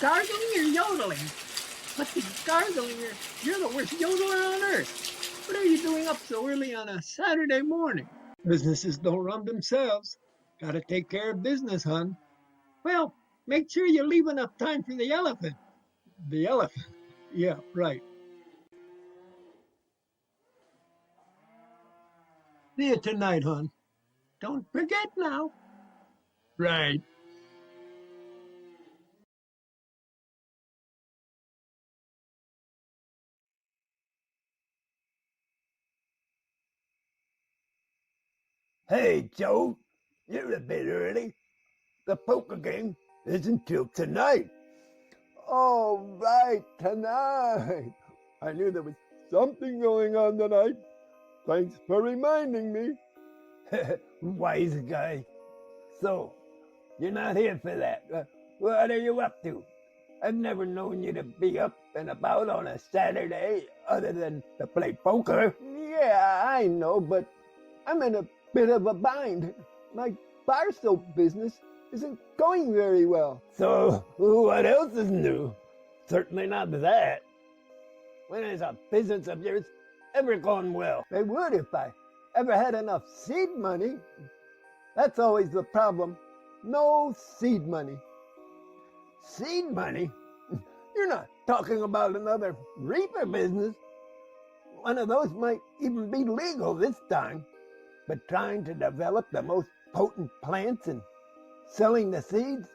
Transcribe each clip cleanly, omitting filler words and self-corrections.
gargling or yodeling? What's he gargling? You're the worst yodeler on earth. What are you doing up so early on a Saturday morning? Businesses don't run themselves. Gotta take care of business, hon. Well, make sure you leave enough time for the elephant. The elephant. Yeah, right. See you tonight, hon. Don't forget now. Right. Hey, Joe, you're a bit early. The poker game isn't till tonight. Oh, right, tonight. I knew there was something going on tonight. Thanks for reminding me. Wise guy. So, you're not here for that. What are you up to? I've never known you to be up and about on a Saturday other than to play poker. Yeah, I know, but I'm in a bit of a bind. My bar soap business isn't going very well. So, what else is new? Certainly not that. When has a business of yours ever gone well? They would if I ever had enough seed money. That's always the problem. No seed money. Seed money? You're not talking about another reaper business. One of those might even be legal this time. But trying to develop the most potent plants and selling the seeds?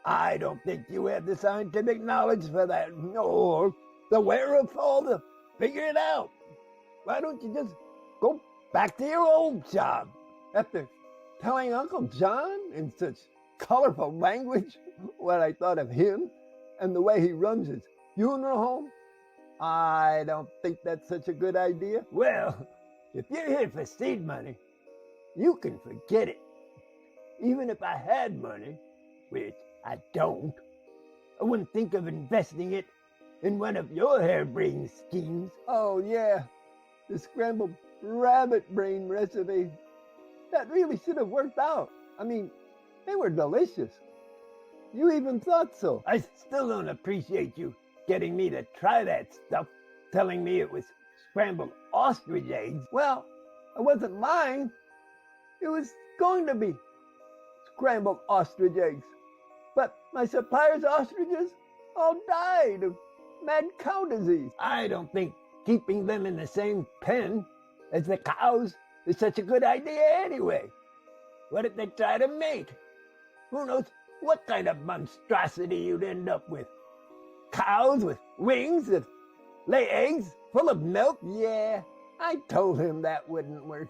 I don't think you have the scientific knowledge for that, or the wherewithal to figure it out. Why don't you just go back to your old job? After telling Uncle John in such colorful language what I thought of him and the way he runs his funeral home, I don't think that's such a good idea. Well, if you're here for seed money, you can forget it. Even if I had money, which I don't, I wouldn't think of investing it in one of your harebrained schemes. Oh, yeah, the scrambled rabbit brain recipe. That really should have worked out. I mean, they were delicious. You even thought so. I still don't appreciate you getting me to try that stuff, telling me it was scrambled ostrich eggs. Well, I wasn't lying. It was going to be scrambled ostrich eggs. But my supplier's ostriches all died of mad cow disease. I don't think keeping them in the same pen as the cows is such a good idea anyway. What if they try to mate? Who knows what kind of monstrosity you'd end up with? Cows with wings that lay eggs full of milk? Yeah, I told him that wouldn't work.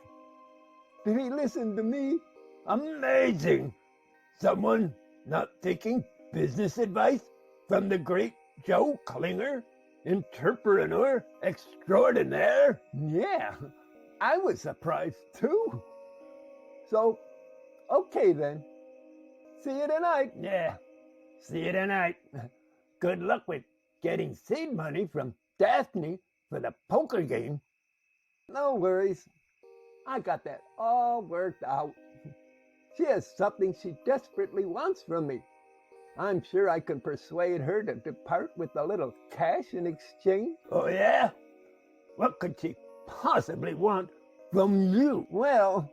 Did he listen to me? Amazing! Someone not taking business advice from the great Joe Klinger, entrepreneur extraordinaire? Yeah, I was surprised too. So, okay then. See you tonight. Yeah, see you tonight. Good luck with getting seed money from Daphne for the poker game. No worries. I got that all worked out. She has something she desperately wants from me. I'm sure I can persuade her to depart with a little cash in exchange. Oh, yeah? What could she possibly want from you? Well,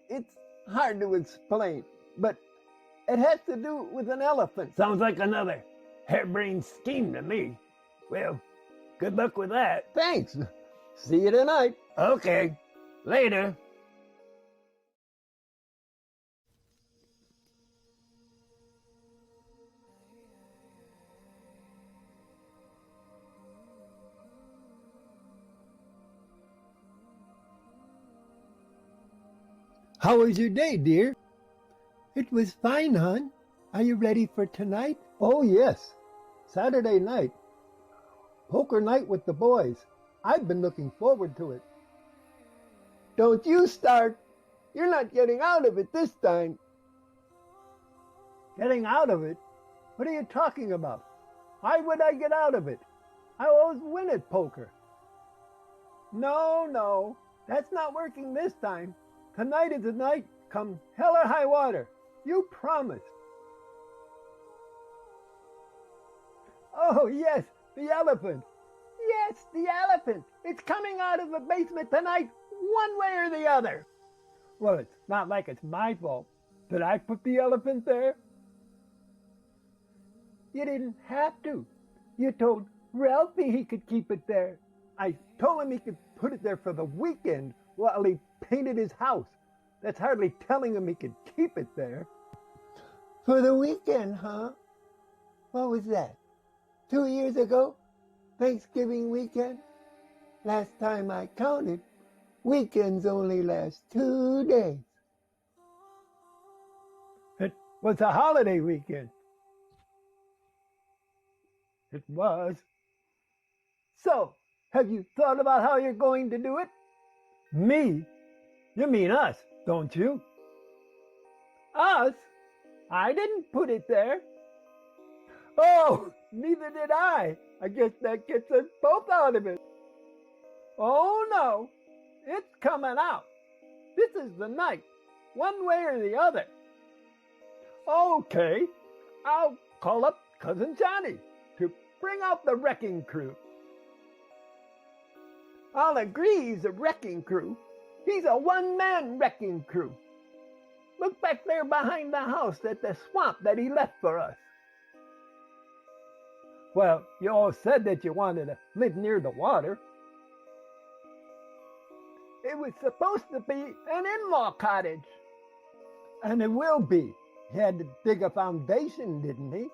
it's hard to explain, but it has to do with an elephant. Sounds like another harebrained scheme to me. Well, good luck with that. Thanks. See you tonight. Okay, later. How was your day, dear? It was fine, hon. Are you ready for tonight? Oh, yes. Saturday night. Poker night with the boys. I've been looking forward to it. Don't you start. You're not getting out of it this time. Getting out of it? What are you talking about? Why would I get out of it? I always win at poker. No, that's not working this time. Tonight is the night, come hell or high water. You promised. Oh, yes, the elephant. Yes, the elephant. It's coming out of the basement tonight, one way or the other. Well, it's not like it's my fault. Did I put the elephant there? You didn't have to. You told Ralphie he could keep it there. I told him he could put it there for the weekend while he painted his house. That's hardly telling him he could keep it there. For the weekend, huh? What was that? 2 years ago? Thanksgiving weekend? Last time I counted, weekends only last 2 days. It was a holiday weekend. It was. So, have you thought about how you're going to do it? Me? You mean us, don't you? Us? I didn't put it there. Oh, neither did I. I guess that gets us both out of it. Oh no, it's coming out. This is the night, one way or the other. Okay, I'll call up Cousin Johnny to bring out the wrecking crew. I'll agree he's a wrecking crew. He's a one-man wrecking crew. Look back there behind the house at the swamp that he left for us. Well, you all said that you wanted to live near the water. It was supposed to be an in-law cottage. And it will be. He had to dig a foundation, didn't he?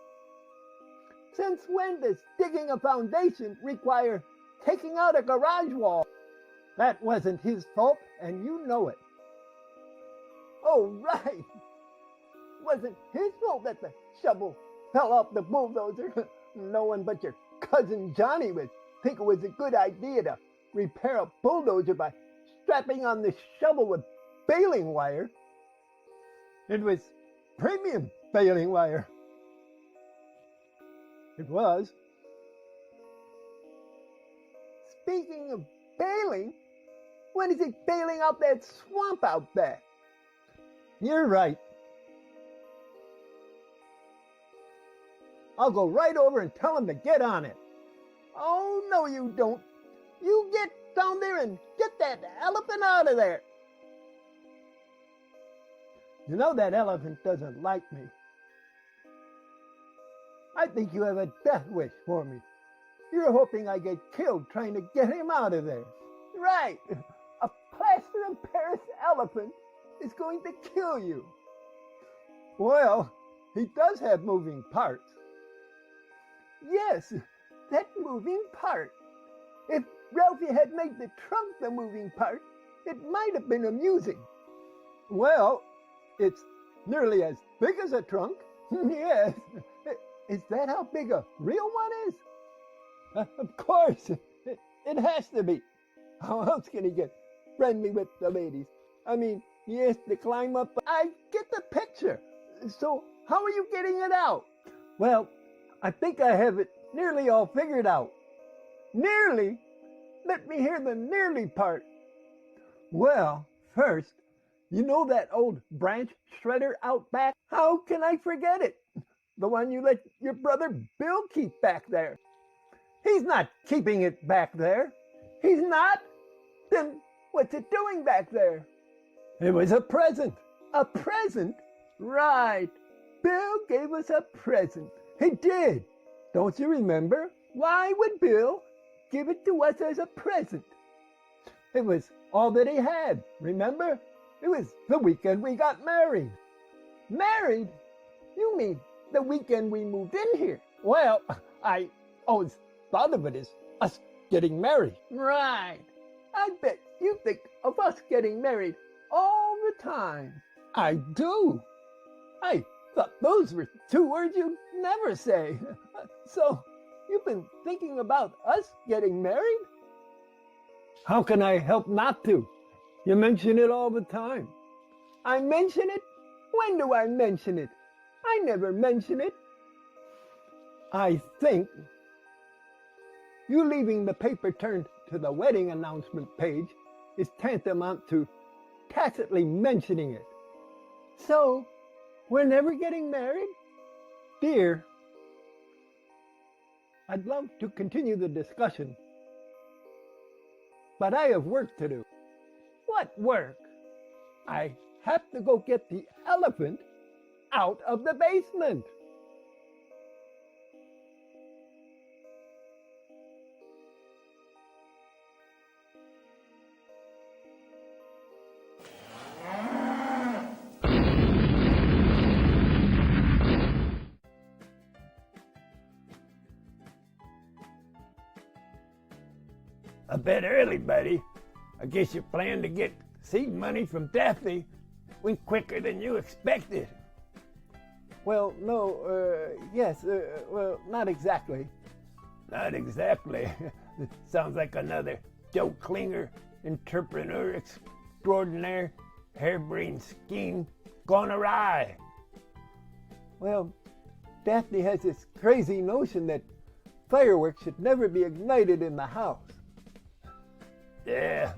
Since when does digging a foundation require taking out a garage wall? That wasn't his fault, and you know it. Oh, right. It wasn't his fault that the shovel fell off the bulldozer. No one but your cousin Johnny would think it was a good idea to repair a bulldozer by strapping on the shovel with baling wire. It was premium baling wire. It was. Speaking of baling, when is he bailing out that swamp out there? You're right. I'll go right over and tell him to get on it. Oh, no, you don't. You get down there and get that elephant out of there. You know that elephant doesn't like me. I think you have a death wish for me. You're hoping I get killed trying to get him out of there. Right. A plaster of Paris elephant is going to kill you. Well, he does have moving parts. Yes, that moving part. If Ralphie had made the trunk the moving part, it might have been amusing. Well, it's nearly as big as a trunk. Yes. Is that how big a real one is? Of course. It has to be. How else can he get friendly with the ladies? I mean, he has to climb up. I get the picture. So how are you getting it out? Well, I think I have it nearly all figured out. Nearly? Let me hear the nearly part. Well, first, you know that old branch shredder out back? How can I forget it? The one you let your brother Bill keep back there. He's not keeping it back there. He's not? Then what's it doing back there? It was a present. A present? Right. Bill gave us a present. He did. Don't you remember? Why would Bill give it to us as a present? It was all that he had, remember? It was the weekend we got married. Married? You mean the weekend we moved in here? Well, I always thought of it as us getting married. Right. I bet you think of us getting married all the time. I do. I thought those were 2 words you'd never say. So, you've been thinking about us getting married? How can I help not to? You mention it all the time. I mention it? When do I mention it? I never mention it. I think you leaving the paper turned to the wedding announcement page is tantamount to tacitly mentioning it. So, we're never getting married? Dear, I'd love to continue the discussion, but I have work to do. What work? I have to go get the elephant out of the basement. A bit early, buddy. I guess you plan to get seed money from Daphne went quicker than you expected. Well, no, yes, well, not exactly. Not exactly. Sounds like another Joe Klinger entrepreneur extraordinaire harebrained scheme gone awry. Well, Daphne has this crazy notion that fireworks should never be ignited in the house. Yeah,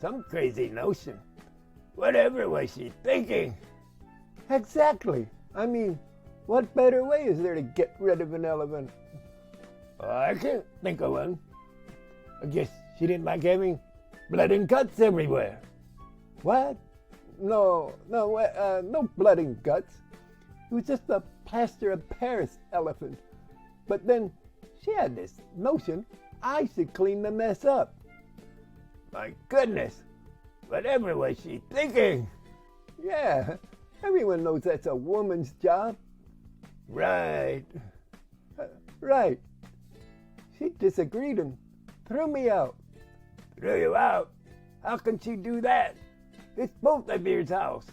some crazy notion. Whatever was she thinking? Exactly. I mean, what better way is there to get rid of an elephant? Oh, I can't think of one. I guess she didn't like having blood and guts everywhere. What? No blood and guts. It was just a plaster of Paris elephant. But then she had this notion I should clean the mess up. My goodness, whatever was she thinking? Yeah, everyone knows that's a woman's job. Right. Right. She disagreed and threw me out. Threw you out? How can she do that? It's both of your house.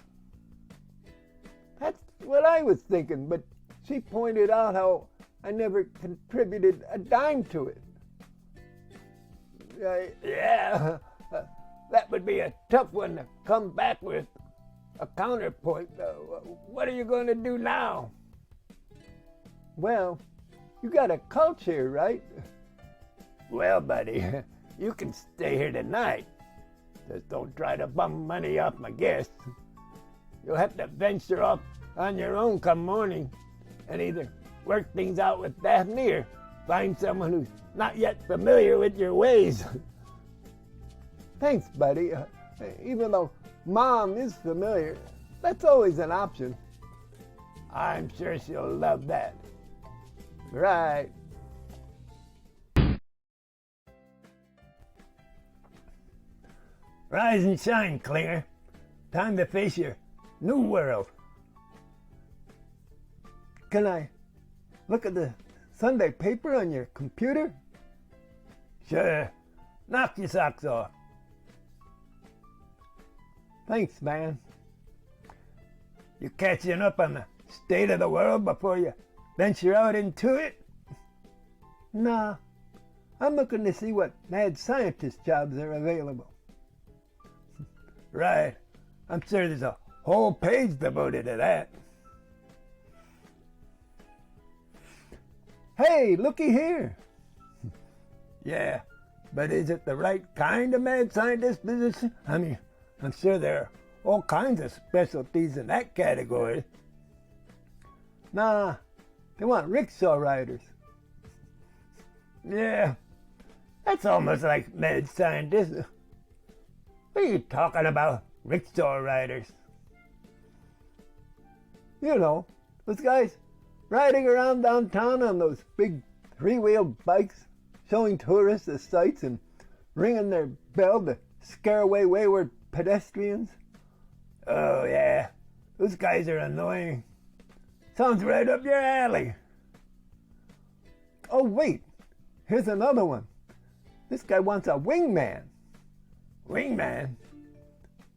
That's what I was thinking, but she pointed out how I never contributed a dime to it. Yeah, that would be a tough one to come back with a counterpoint. What are you going to do now? Well, you got a couch here, right? Well, buddy, you can stay here tonight. Just don't try to bum money off my guests. You'll have to venture off on your own come morning and either work things out with Daphne or find someone who's not yet familiar with your ways. Thanks, buddy. Even though Mom is familiar, that's always an option. I'm sure she'll love that. Right. Rise and shine, Klinger. Time to face your new world. Can I look at the Sunday paper on your computer? Sure. Knock your socks off. Thanks, man. You catching up on the state of the world before you venture out into it? Nah. I'm looking to see what mad scientist jobs are available. Right. I'm sure there's a whole page devoted to that. Hey, looky here. Yeah, but is it the right kind of mad scientist position? I mean, I'm sure there are all kinds of specialties in that category. Nah, they want rickshaw riders. Yeah, that's almost like mad scientist. What are you talking about, rickshaw riders? You know, those guys riding around downtown on those big three-wheeled bikes, showing tourists the sights and ringing their bell to scare away wayward pedestrians. Oh, yeah. Those guys are annoying. Sounds right up your alley. Oh, wait. Here's another one. This guy wants a wingman. Wingman?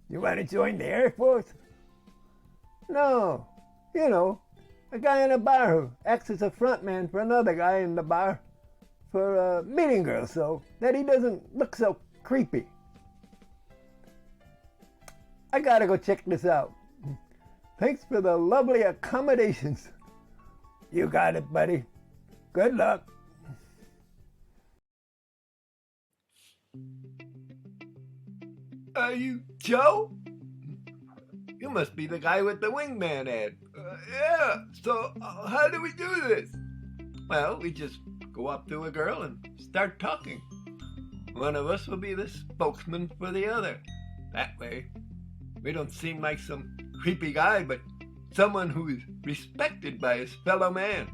You want to join the Air Force? No. You know, a guy in a bar who acts as a front man for another guy in the bar for a meeting girl so that he doesn't look so creepy. I gotta go check this out. Thanks for the lovely accommodations. You got it, buddy. Good luck. Are you Joe? You must be the guy with the wingman ad. Yeah, so how do we do this? Well, we just go up to a girl and start talking. One of us will be the spokesman for the other. That way, we don't seem like some creepy guy, but someone who is respected by his fellow man.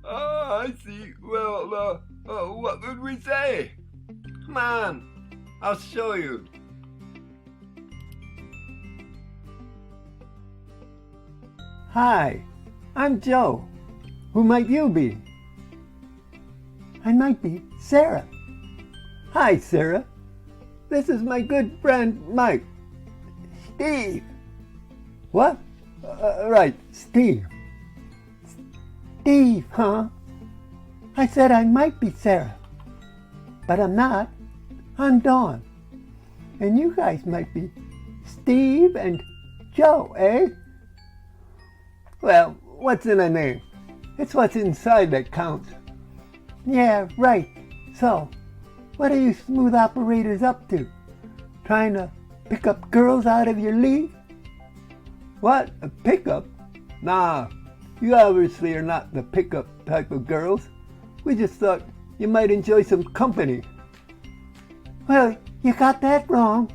Oh, I see. Well, what would we say? Come on, I'll show you. Hi, I'm Joe. Who might you be? I might be Sarah. Hi, Sarah. This is my good friend, Mike. Steve. What? Right, Steve. Steve, huh? I said I might be Sarah, but I'm not. I'm Dawn. And you guys might be Steve and Joe, eh? Well, what's in a name? It's what's inside that counts. Yeah, right. So, what are you smooth operators up to? Trying to pick up girls out of your league? What? A pickup? Nah, you obviously are not the pickup type of girls. We just thought you might enjoy some company. Well, you got that wrong.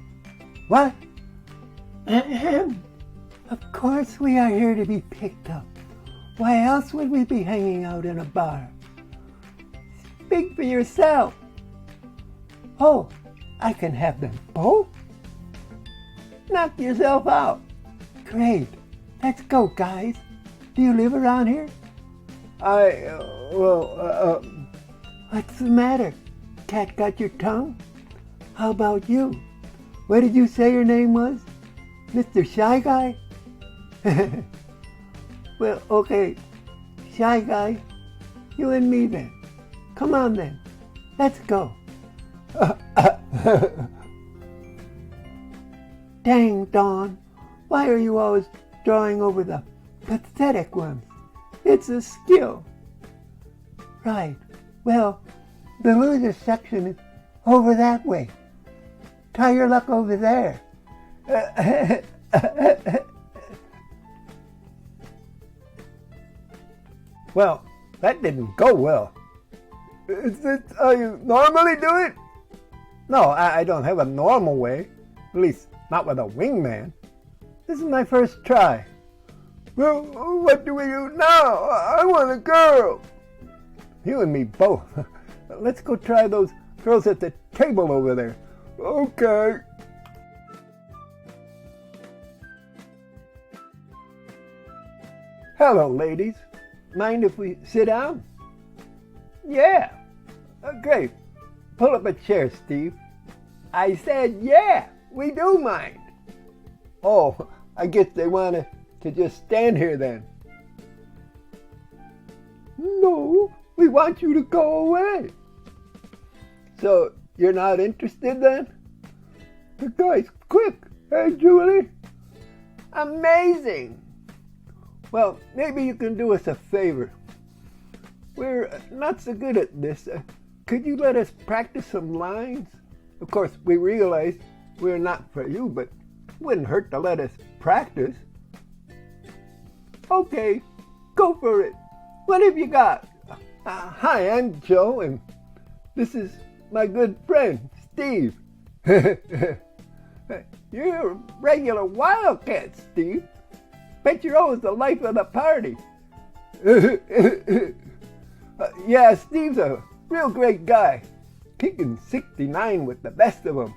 What? Ahem. Of course we are here to be picked up. Why else would we be hanging out in a bar? Speak for yourself. Oh, I can have them both? Knock yourself out. Great. Let's go, guys. Do you live around here? What's the matter? Cat got your tongue? How about you? What did you say your name was? Mr. Shy Guy? Well, okay. Shy Guy, you and me then. Come on then. Let's go. Dang, Dawn. Why are you always drawing over the pathetic ones? It's a skill. Right. Well, the loser section is over that way. Try your luck over there. Well, that didn't go well. Is this how you normally do it? No, I don't have a normal way. At least, not with a wingman. This is my first try. Well, what do we do now? I want a girl. You and me both. Let's go try those girls at the table over there. Okay. Hello, ladies. Mind if we sit down? Yeah. Great. Pull up a chair, Steve. I said, yeah, we do mind. Oh, I guess they want to just stand here then. No, we want you to go away. So, you're not interested then? The guy's quick, hey, Julie? Amazing. Well, maybe you can do us a favor. We're not so good at this. Could you let us practice some lines? Of course, we realize we're not for you, but it wouldn't hurt to let us practice. Okay, go for it. What have you got? Hi, I'm Joe, and this is my good friend, Steve. You're a regular wildcat, Steve. Bet you're always the life of the party. Yeah, Steve's a real great guy. Kicking 69 with the best of them.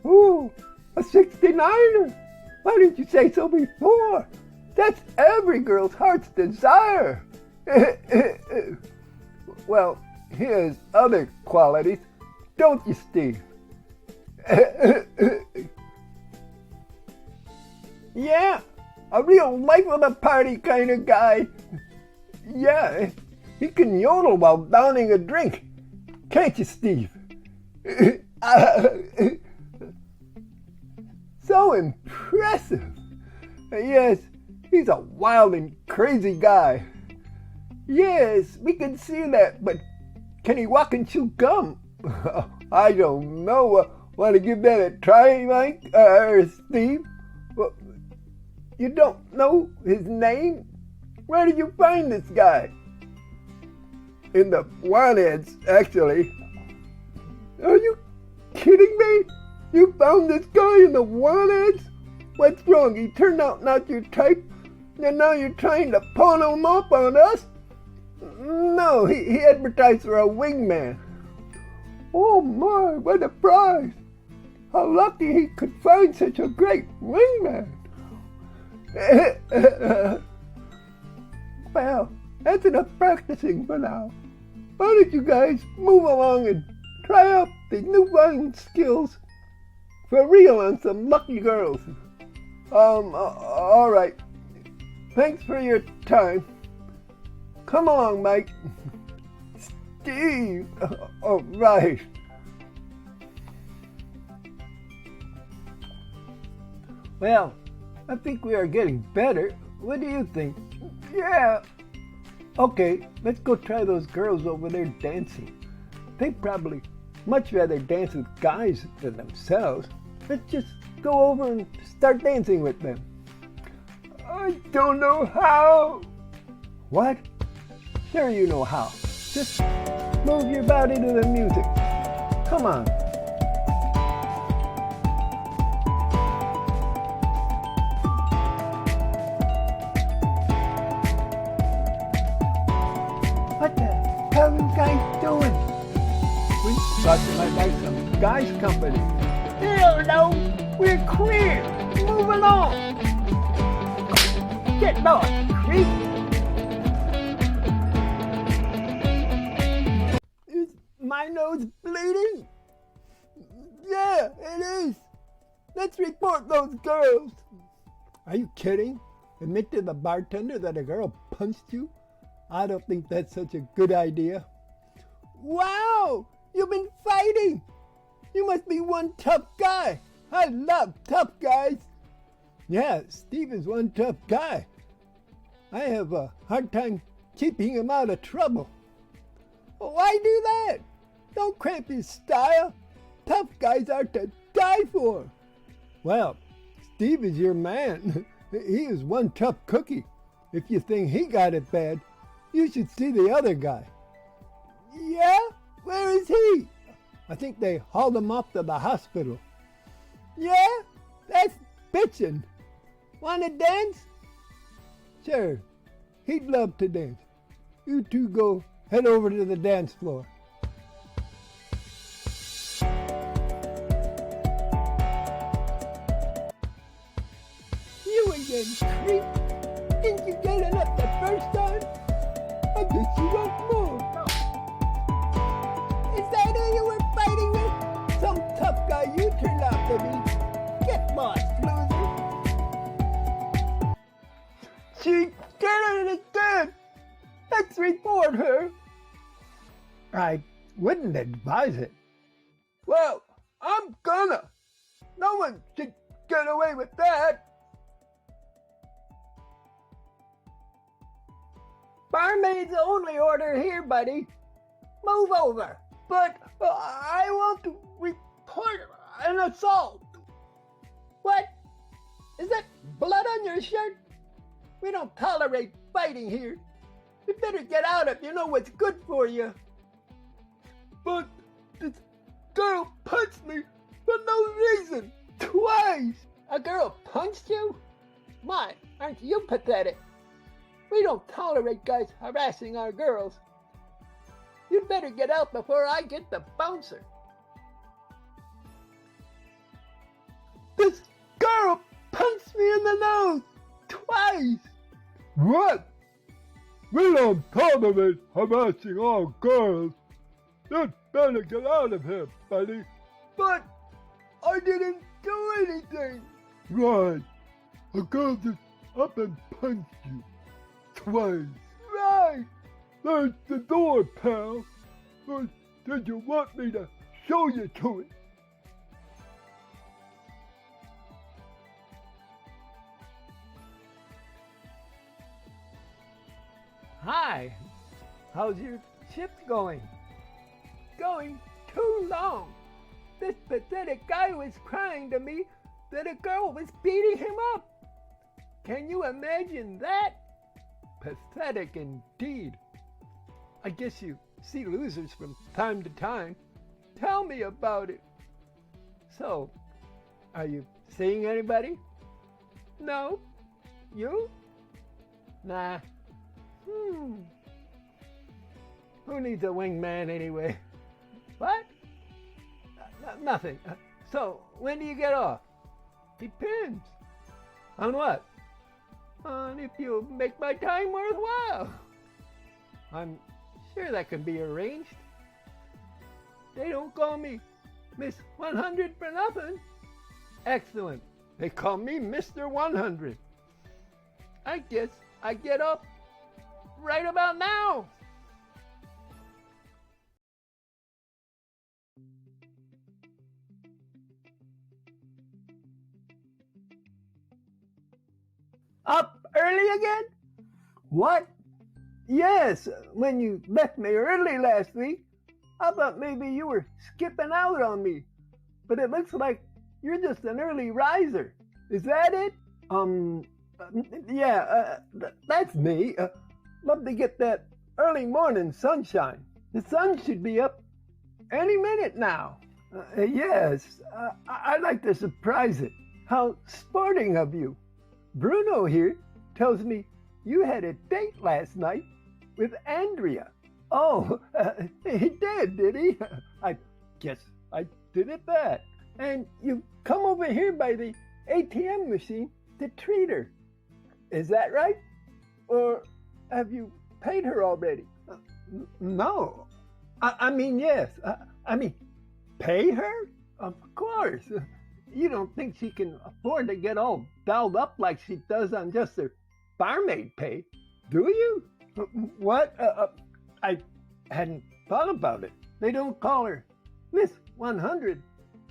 Ooh, a 69er? Why didn't you say so before? That's every girl's heart's desire. Well, he has other qualities, don't you, Steve? Yeah, a real life of the party kind of guy. Yeah, he can yodel while downing a drink. Can't you, Steve? So impressive. Yes, he's a wild and crazy guy. Yes, we can see that, but can he walk and chew gum? I don't know. Want to give that a try, Mike? Steve? Well, you don't know his name? Where did you find this guy? in the waneds, actually. Are you kidding me? You found this guy in the waneds? What's wrong? He turned out not your type, and now you're trying to pawn him up on us? No, he advertised for a wingman. Oh my, what a prize! How lucky he could find such a great wingman. Well, that's enough practicing for now. Why don't you guys move along and try out the newfound skills for real on some lucky girls? All right. Thanks for your time. Come along, Mike. Steve. Oh, right. Well, I think we are getting better. What do you think? Yeah. Okay, let's go try those girls over there dancing. They'd probably much rather dance with guys than themselves. Let's just go over and start dancing with them. I don't know how. What? Sure you know how. Just move your body to the music. Come on. What the hell are you guys doing? We thought you might like some guys' company. Hell no! We're clear! Move along! Get lost, creep! Is my nose bleeding? Yeah, it is! Let's report those girls! Are you kidding? Admit to the bartender that a girl punched you? I don't think that's such a good idea. Wow! You've been fighting! You must be one tough guy. I love tough guys. Yeah, Steve is one tough guy. I have a hard time keeping him out of trouble. Why do that? Don't cramp his style. Tough guys are to die for. Well, Steve is your man. He is one tough cookie. If you think he got it bad, you should see the other guy. Yeah? Where is he? I think they hauled him off to the hospital. Yeah? That's bitchin'. Wanna dance? Sure. He'd love to dance. You two go head over to the dance floor. You again, creep. Didn't you get enough the first time? I guess you want more. Is that who you were fighting with? Some tough guy you turned out to be. Get lost, loser. She did it again. Let's report her. I wouldn't advise it. Well, I'm gonna. No one should get away with that. Barmaid's only order here, buddy. Move over. But I want to report an assault. What? Is that blood on your shirt? We don't tolerate fighting here. You better get out if you know what's good for you. But this girl punched me for no reason. Twice. A girl punched you? My, aren't you pathetic? We don't tolerate guys harassing our girls. You'd better get out before I get the bouncer. This girl punched me in the nose twice. What? We don't tolerate harassing our girls. You'd better get out of here, buddy. But I didn't do anything. Right. A girl just up and punched you. Twice. Right. There's the door, pal. Or did you want me to show you to it? Hi. How's your shift going? Going too long. This pathetic guy was crying to me that a girl was beating him up. Can you imagine that? Pathetic indeed. I guess you see losers from time to time. Tell me about it. So, are you seeing anybody? No? You? Nah. Who needs a wingman anyway? What? Nothing. So, when do you get off? Depends. On what? On if you make my time worthwhile. I'm sure that can be arranged. They don't call me Miss 100 for nothing. Excellent. They call me Mr. 100. I guess I get up right about now. Up early again? What? Yes, when you left me early last week, I thought maybe you were skipping out on me. But it looks like you're just an early riser. Is that it? Yeah, that's me. Love to get that early morning sunshine. The sun should be up any minute now. Yes, I'd like to surprise it. How sporting of you. Bruno here tells me you had a date last night with Andrea. Oh, he did he? I guess I did it that. And you come over here by the ATM machine to treat her. Is that right? Or have you paid her already? No. I mean, yes. I mean, pay her? Of course. You don't think she can afford to get all dolled up like she does on just her barmaid pay, do you? What? I hadn't thought about it. They don't call her Miss 100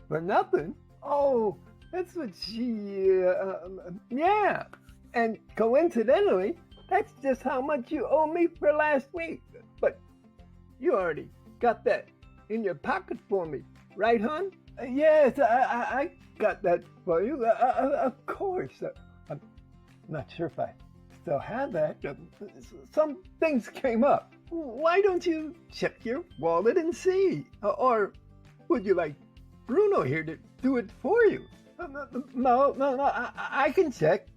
for nothing. Oh, that's what she, yeah. And coincidentally, that's just how much you owe me for last week. But you already got that in your pocket for me, right, hon? Yes, I got that for you. Of course. I'm not sure if I still have that. Some things came up. Why don't you check your wallet and see? Or would you like Bruno here to do it for you? No, I can check.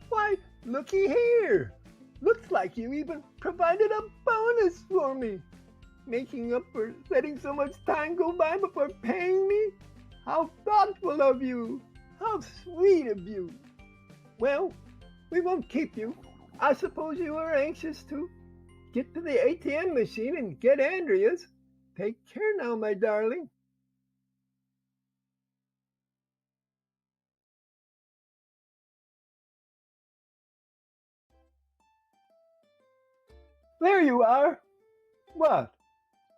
Why, looky here. Looks like you even provided a bonus for me. Making up for letting so much time go by before paying me? How thoughtful of you. How sweet of you. Well, we won't keep you. I suppose you were anxious to get to the ATM machine and get Andrea's. Take care now, my darling. There you are. What?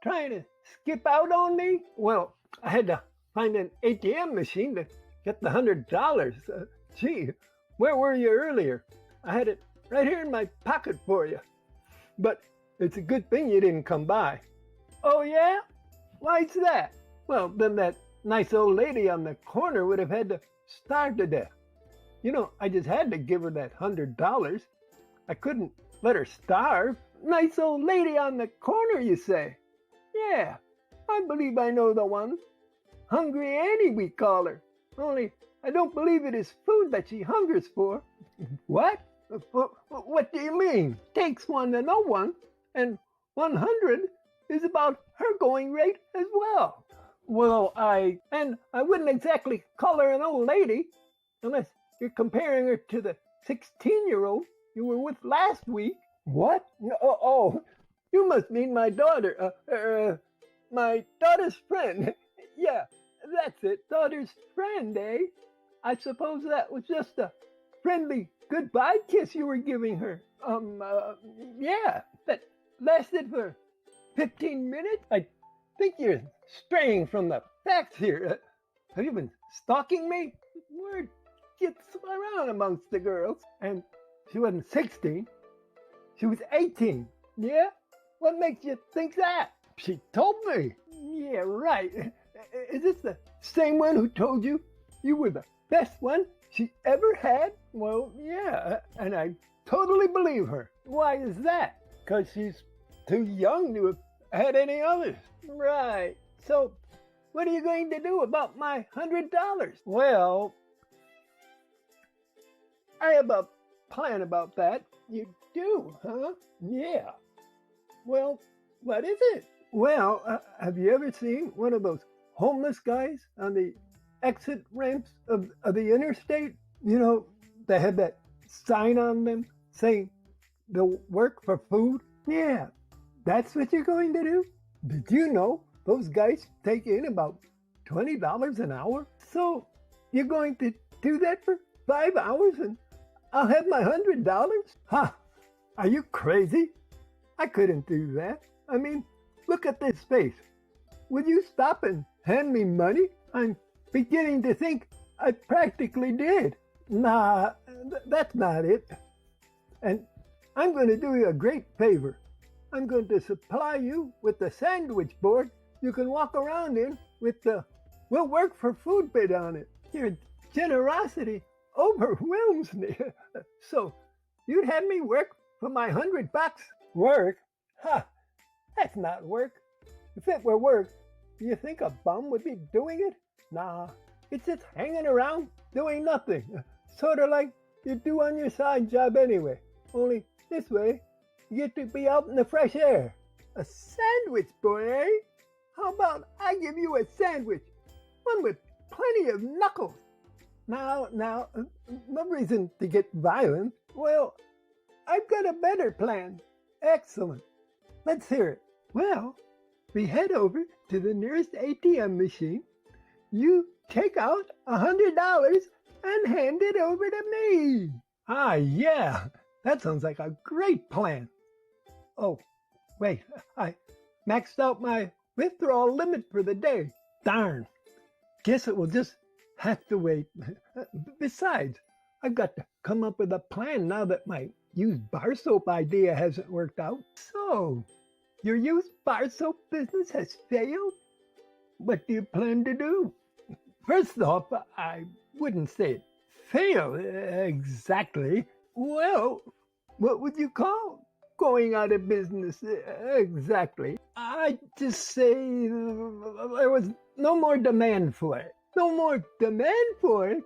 Trying to skip out on me? Well, I had to find an ATM machine to get the $100. Gee, where were you earlier? I had it right here in my pocket for you. But it's a good thing you didn't come by. Oh, yeah? Why's that? Well, then that nice old lady on the corner would have had to starve to death. You know, I just had to give her that $100. I couldn't let her starve. Nice old lady on the corner, you say? Yeah, I believe I know the one. Hungry Annie, we call her. Only I don't believe it is food that she hungers for. What? What do you mean? Takes one to know one, and 100 is about her going rate as well. Well, I wouldn't exactly call her an old lady, unless you're comparing her to the 16-year-old you were with last week. What? Oh, you must mean my daughter, my daughter's friend. Yeah, that's it, daughter's friend, eh? I suppose that was just a friendly goodbye kiss you were giving her. Yeah, that lasted for 15 minutes. I think you're straying from the facts here. Have you been stalking me? Word gets around amongst the girls. And she wasn't 16. She was 18. Yeah? What makes you think that? She told me. Yeah, right. Is this the same one who told you you were the best one she ever had? Well, yeah, and I totally believe her. Why is that? Because she's too young to have had any others. Right. So, what are you going to do about my $100? Well, I have a plan about that. You do, huh? Yeah. Well, what is it? Well, have you ever seen one of those homeless guys on the exit ramps of the interstate? You know, they have that sign on them saying they'll work for food. Yeah, that's what you're going to do? Did you know those guys take in about $20 an hour? So you're going to do that for 5 hours and I'll have my $100? Ha! Are you crazy? I couldn't do that. I mean, look at this face. Would you stop and hand me money? I'm beginning to think I practically did. Nah, that's not it. And I'm going to do you a great favor. I'm going to supply you with the sandwich board you can walk around in with the "We'll work for food" bit on it. Your generosity overwhelms me. So you'd have me work for my $100? Work? Ha! That's not work. If it were work, do you think a bum would be doing it? Nah, it's just hanging around doing nothing. Sort of like you do on your side job anyway. Only this way, you get to be out in the fresh air. A sandwich boy, eh? How about I give you a sandwich? One with plenty of knuckles. Now, no reason to get violent. Well, I've got a better plan. Excellent. Let's hear it. Well, we head over to the nearest ATM machine. You take out $100 and hand it over to me. Ah, yeah. That sounds like a great plan. Oh, wait. I maxed out my withdrawal limit for the day. Darn. Guess it will just have to wait. Besides, I've got to come up with a plan now that my used bar soap idea hasn't worked out. So, your used bar soap business has failed? What do you plan to do? First off, I wouldn't say it failed exactly. Well, what would you call going out of business exactly? I'd just say there was no more demand for it. No more demand for it?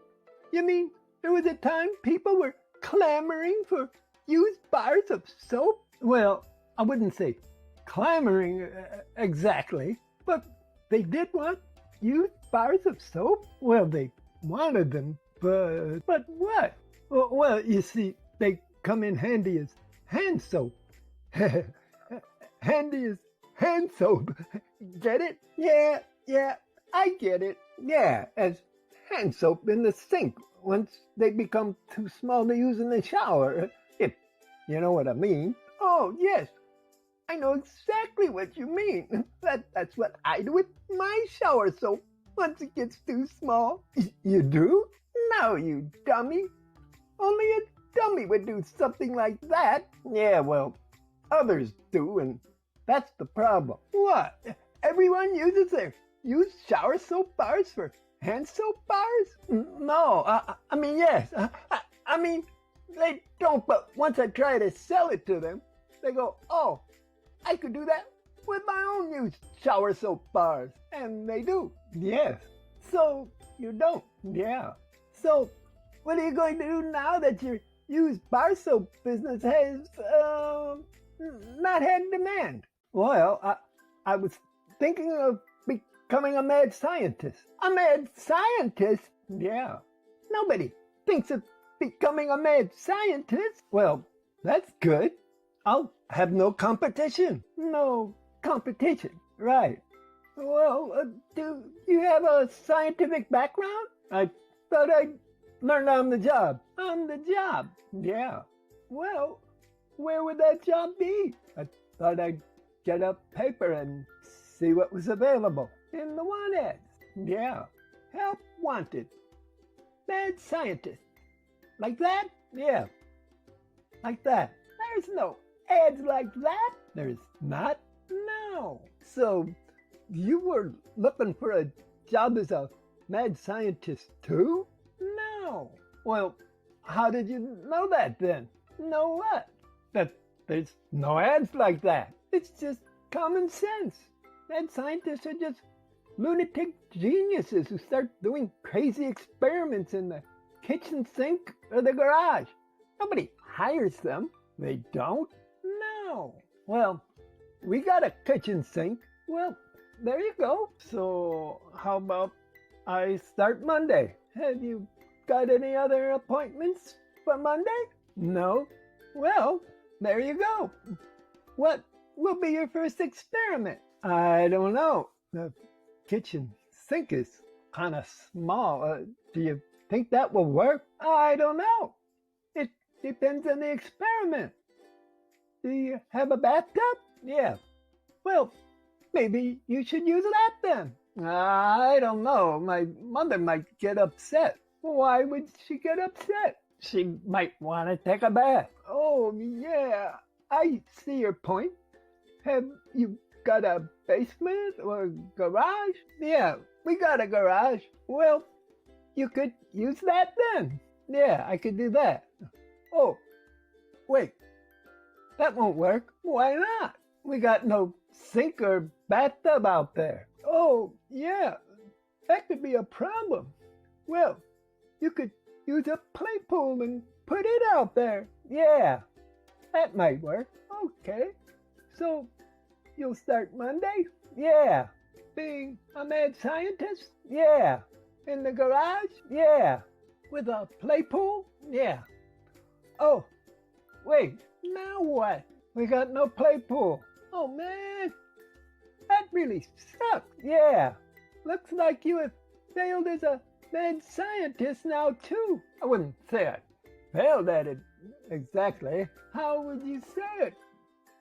You mean there was a time people were clamoring for used bars of soap? Well, I wouldn't say clamoring exactly, but they did want used bars of soap? Well, they wanted them, but what? Well, you see, they come in handy as hand soap. Handy as hand soap. Get it? Yeah, I get it. Yeah, as hand soap in the sink once they become too small to use in the shower. If you know what I mean. Oh, yes. I know exactly what you mean. That's what I do with my shower soap once it gets too small. You do? No, you dummy. Only a dummy would do something like that. Yeah, well, others do, and that's the problem. What? Everyone uses their used shower soap bars for hand soap bars? No, I mean, yes. I mean, they don't, but once I try to sell it to them, they go, oh, I could do that with my own used shower soap bars. And they do. Yes. So, you don't. Yeah. So, what are you going to do now that your used bar soap business has, not had demand? Well, I was thinking of becoming a mad scientist. A mad scientist? Yeah. Nobody thinks of becoming a mad scientist. Well, that's good. I'll have no competition. No competition. Right. Well, do you have a scientific background? I thought I'd learn on the job. On the job? Yeah. Well, where would that job be? I thought I'd get a paper and see what was available in the want ads. Yeah. Help wanted. Mad scientist. Like that? Yeah. Like that. There's no ads like that. There's not? No. So, you were looking for a job as a mad scientist too? No. Well, how did you know that then? Know what? That there's no ads like that. It's just common sense. Mad scientists are just lunatic geniuses who start doing crazy experiments in the kitchen sink or the garage. Nobody hires them. They don't? No. Well, we got a kitchen sink. Well, there you go. So how about I start Monday? Have you got any other appointments for Monday? No? Well, there you go. What will be your first experiment? I don't know. The kitchen sink is kind of small. Do you think that will work? I don't know. It depends on the experiment. Do you have a bathtub? Yeah. Well, maybe you should use that then. I don't know. My mother might get upset. Why would she get upset? She might want to take a bath. Oh, yeah. I see your point. Have you got a basement or garage? Yeah, we got a garage. Well, you could use that then. Yeah, I could do that. Oh, wait. That won't work. Why not? We got no sink or bathtub out there. Oh, yeah. That could be a problem. Well, you could use a play pool and put it out there. Yeah, that might work. Okay. So, you'll start Monday? Yeah. Being a mad scientist? Yeah. In the garage? Yeah. With a play pool? Yeah. Oh, wait. Now what? We got no play pool. Oh, man. That really sucks. Yeah. Looks like you have failed as a mad scientist now, too. I wouldn't say I failed at it exactly. How would you say it?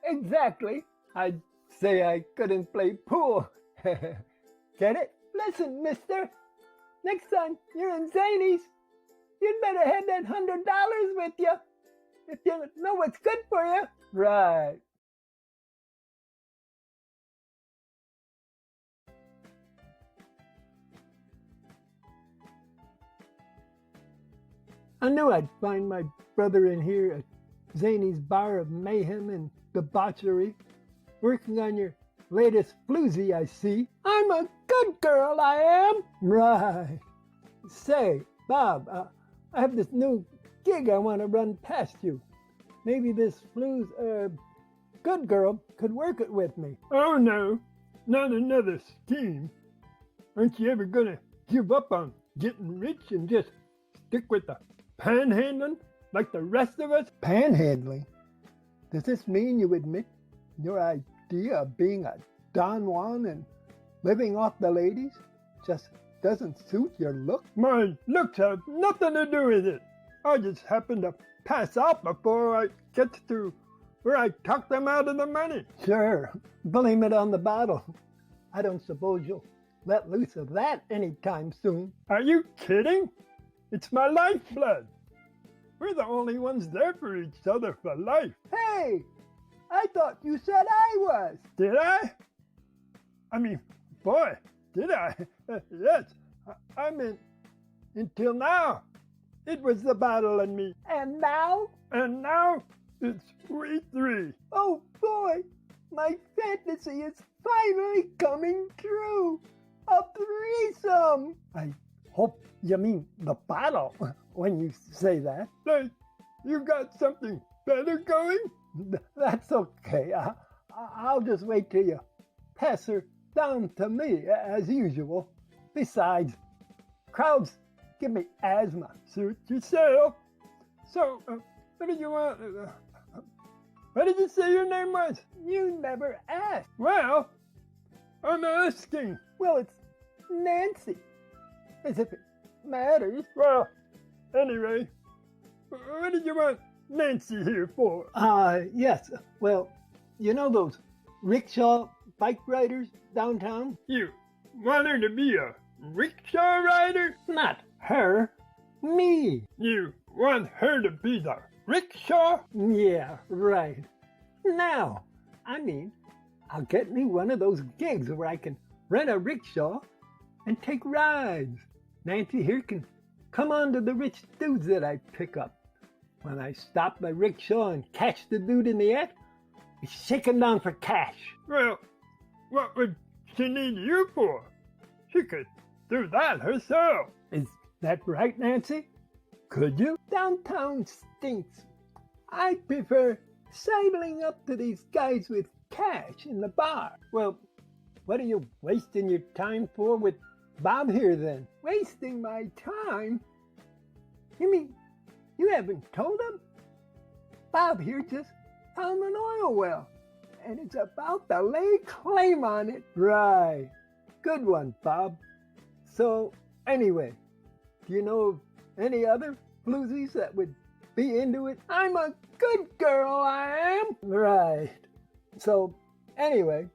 Exactly. I'd say I couldn't play pool. Get it? Listen, mister. Next time you're in Zany's, you'd better have that $100 with you. If you know what's good for you. Right. I knew I'd find my brother in here at Zany's bar of mayhem and debauchery, working on your latest floozy, I see. I'm a good girl, I am. Right. Say, Bob, I have this new gig I want to run past you. Maybe this good girl could work it with me. Oh no, not another scheme. Aren't you ever gonna give up on getting rich and just stick with the panhandling like the rest of us? Panhandling? Does this mean you admit your idea of being a Don Juan and living off the ladies just doesn't suit your look? My looks have nothing to do with it. I just happen to pass out before I get to where I talk them out of the money. Sure, blame it on the bottle. I don't suppose you'll let loose of that anytime soon. Are you kidding? It's my lifeblood. We're the only ones there for each other for life. Hey, I thought you said I was. Did I? I mean, boy, did I? Yes, I meant until now. It was the bottle and me. And now? And now it's we three. Oh boy, my fantasy is finally coming true. A threesome. I hope you mean the bottle when you say that. Like, you got something better going? That's okay. I'll just wait till you pass her down to me as usual. Besides, crowds give me asthma. Suit yourself. So, what did you want? What did you say your name was? You never asked. Well, I'm asking. Well, it's Nancy. As if it matters. Well, anyway, what did you want Nancy here for? Yes. Well, you know those rickshaw bike riders downtown? You want her to be a rickshaw rider? Not her. Me. You want her to be the rickshaw? Yeah, right. Now, I mean, I'll get me one of those gigs where I can rent a rickshaw and take rides. Nancy here can come on to the rich dudes that I pick up. When I stop my rickshaw and catch the dude in the act, I shake him down for cash. Well, what would she need you for? She could do that herself. Is that right, Nancy? Could you? Downtown stinks. I prefer sidling up to these guys with cash in the bar. Well, what are you wasting your time for with Bob here then? Wasting my time? You mean you haven't told him? Bob here just found an oil well, and it's about to lay claim on it. Right. Good one, Bob. So, anyway, do you know of any other floozies that would be into it? I'm a good girl, I am. Right. So, anyway,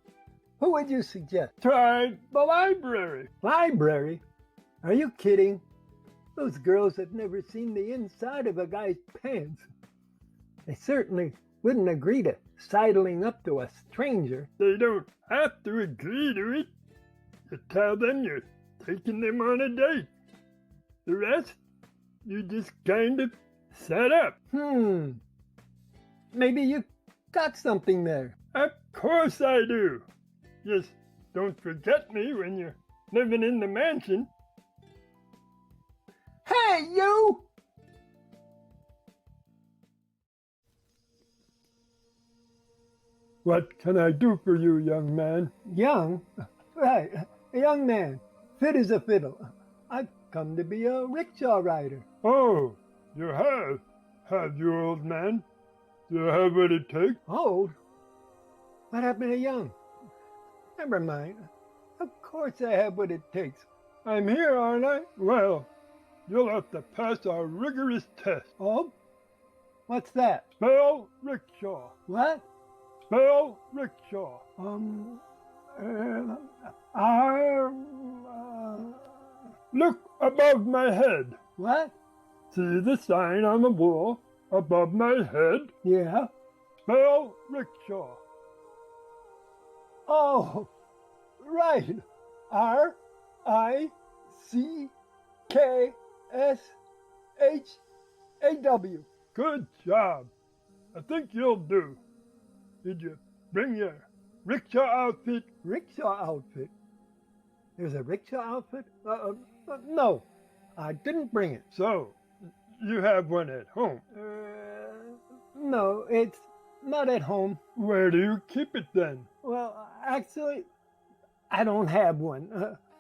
who would you suggest? Try the library. Library? Are you kidding? Those girls have never seen the inside of a guy's pants. They certainly wouldn't agree to sidling up to a stranger. They don't have to agree to it. You tell them you're taking them on a date. The rest, you just kind of set up. Maybe you got something there. Of course I do. Just don't forget me when you're living in the mansion. Hey, you! What can I do for you, young man? Young? Right, a young man, fit as a fiddle. I've come to be a rickshaw rider. Oh, you have you, old man? Do you have what it takes? Old? What happened to young? Never mind. Of course I have what it takes. I'm here, aren't I? Well, you'll have to pass a rigorous test. Oh? What's that? Spell rickshaw. What? Spell rickshaw. Look above my head. What? See the sign on the wall above my head? Yeah. Spell rickshaw. Oh, right. R-I-C-K-S-H-A-W. Good job. I think you'll do. Did you bring your rickshaw outfit? Rickshaw outfit? There's a rickshaw outfit? No, I didn't bring it. So, you have one at home. No, it's not at home. Where do you keep it then? Well, actually, I don't have one.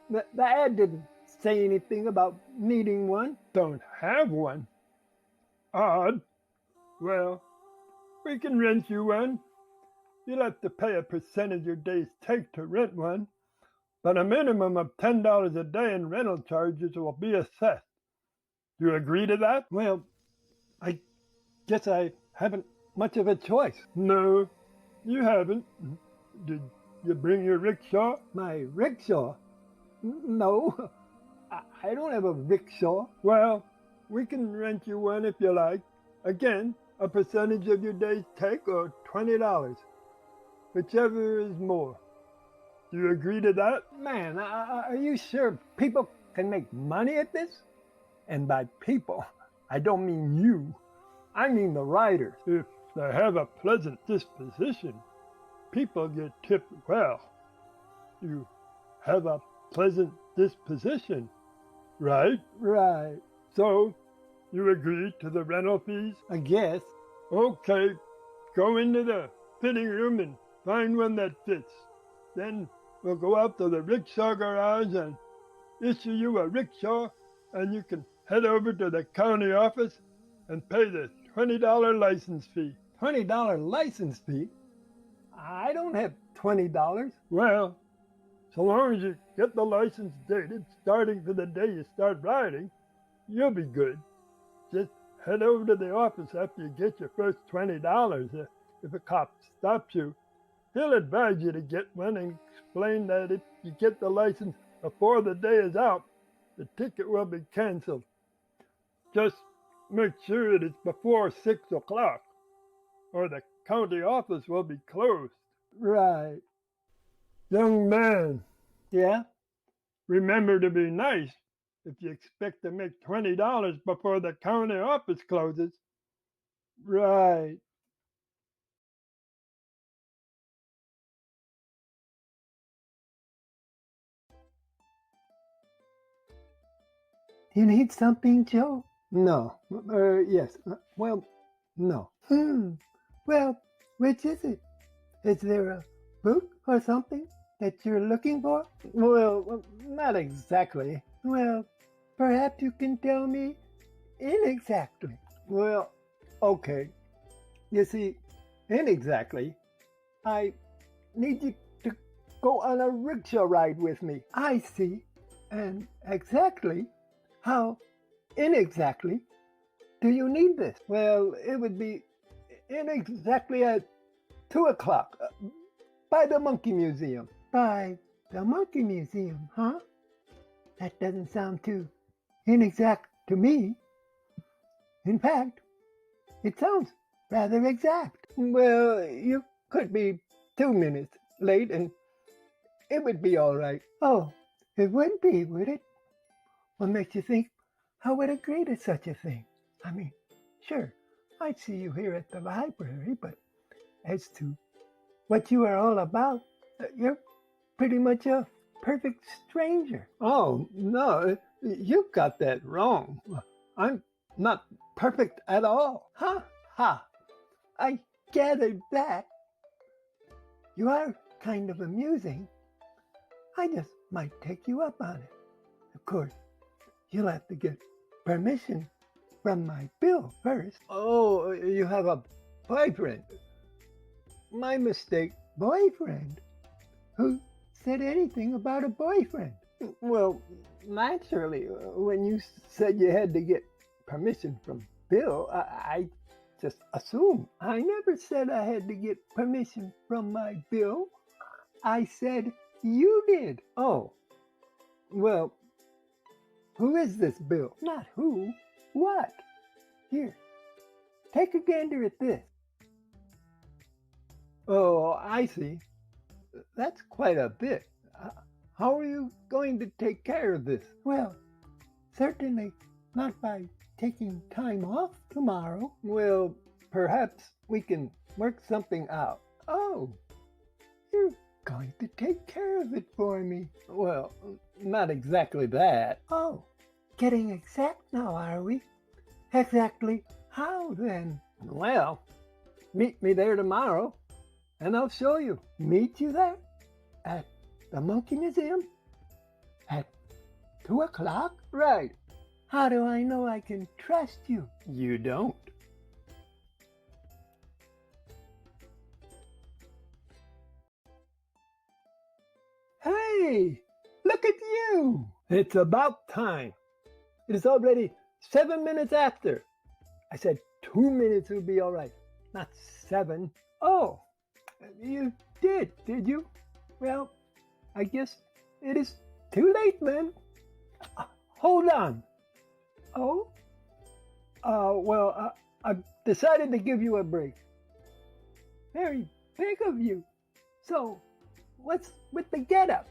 The ad didn't say anything about needing one. Don't have one? Odd. Well, we can rent you one. You'll have to pay a percentage your days take to rent one, but a minimum of $10 a day in rental charges will be assessed. Do you agree to that? Well, I guess I haven't much of a choice. No, you haven't. Did you bring your rickshaw? My rickshaw? No, I don't have a rickshaw. Well, we can rent you one if you like. Again, a percentage of your day's take or $20. Whichever is more. Do you agree to that? Man, are you sure people can make money at this? And by people, I don't mean you. I mean the riders. If they have a pleasant disposition, people get tipped well. You have a pleasant disposition, right? Right. So, you agree to the rental fees? I guess. Okay, go into the fitting room and find one that fits. Then we'll go out to the rickshaw garage and issue you a rickshaw, and you can head over to the county office and pay the $20 license fee. $20 license fee? I don't have $20. Well, so long as you get the license dated starting for the day you start riding, you'll be good. Just head over to the office after you get your first $20. If a cop stops you, he'll advise you to get one and explain that if you get the license before the day is out, the ticket will be canceled. Just make sure it is before 6 o'clock, or the county office will be closed. Right. Young man, Yeah? remember to be nice if you expect to make $20 before the county office closes. Right. You need something, Joe? No. Yes. Well, no. Well, which is it? Is there a book or something that you're looking for? Well, not exactly. Well, perhaps you can tell me inexactly. Well, okay. You see, inexactly, I need you to go on a rickshaw ride with me. I see. And exactly how inexactly do you need this? Well, it would be inexactly at 2 o'clock by the Monkey Museum. By the Monkey Museum, huh? That doesn't sound too inexact to me. In fact, it sounds rather exact. Well, you could be 2 minutes late and it would be all right. Oh, it would be, would it? What makes you think I would agree to such a thing? I mean, sure, I'd see you here at the library, but as to what you are all about, you're pretty much a perfect stranger. Oh, no, you got that wrong. I'm not perfect at all. Ha, ha. I gathered that. You are kind of amusing. I just might take you up on it. Of course, you'll have to get permission from my Bill first. Oh, you have a boyfriend. My mistake. Boyfriend? Who said anything about a boyfriend? Well, naturally, when you said you had to get permission from Bill, I just assumed. I never said I had to get permission from my Bill. I said you did. Oh, well, who is this Bill? Not who, what? Here, take a gander at this. Oh, I see. That's quite a bit. How are you going to take care of this? Well, certainly not by taking time off tomorrow. Well, perhaps we can work something out. Oh, you're going to take care of it for me. Well, not exactly that. Oh, getting exact now, are we? Exactly how then? Well, meet me there tomorrow and I'll show you. Meet you there? At the Monkey Museum? At 2 o'clock? Right. How do I know I can trust you? You don't. Hey, look at you. It's about time. It is already 7 minutes after. I said 2 minutes would be all right, not 7. Oh, you did you? Well, I guess it is too late then. Hold on. Oh? Well, I've decided to give you a break. Very big of you. So, what's with the getup?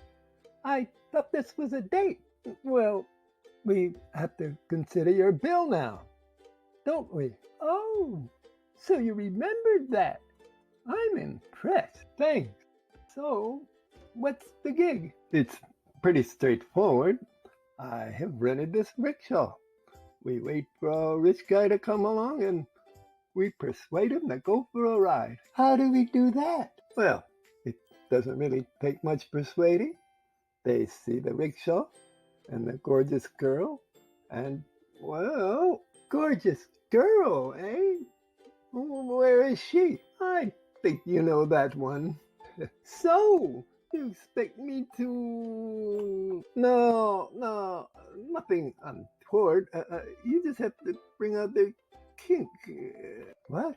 I thought this was a date. Well, we have to consider your bill now, don't we? Oh, so you remembered that. I'm impressed. Thanks. So, what's the gig? It's pretty straightforward. I have rented this rickshaw. We wait for a rich guy to come along and we persuade him to go for a ride. How do we do that? Well, it doesn't really take much persuading. They see the rickshaw and the gorgeous girl and, well, gorgeous girl, eh? Where is she? I think you know that one. So, you expect me to... No, nothing untoward. You just have to bring out their kink. What?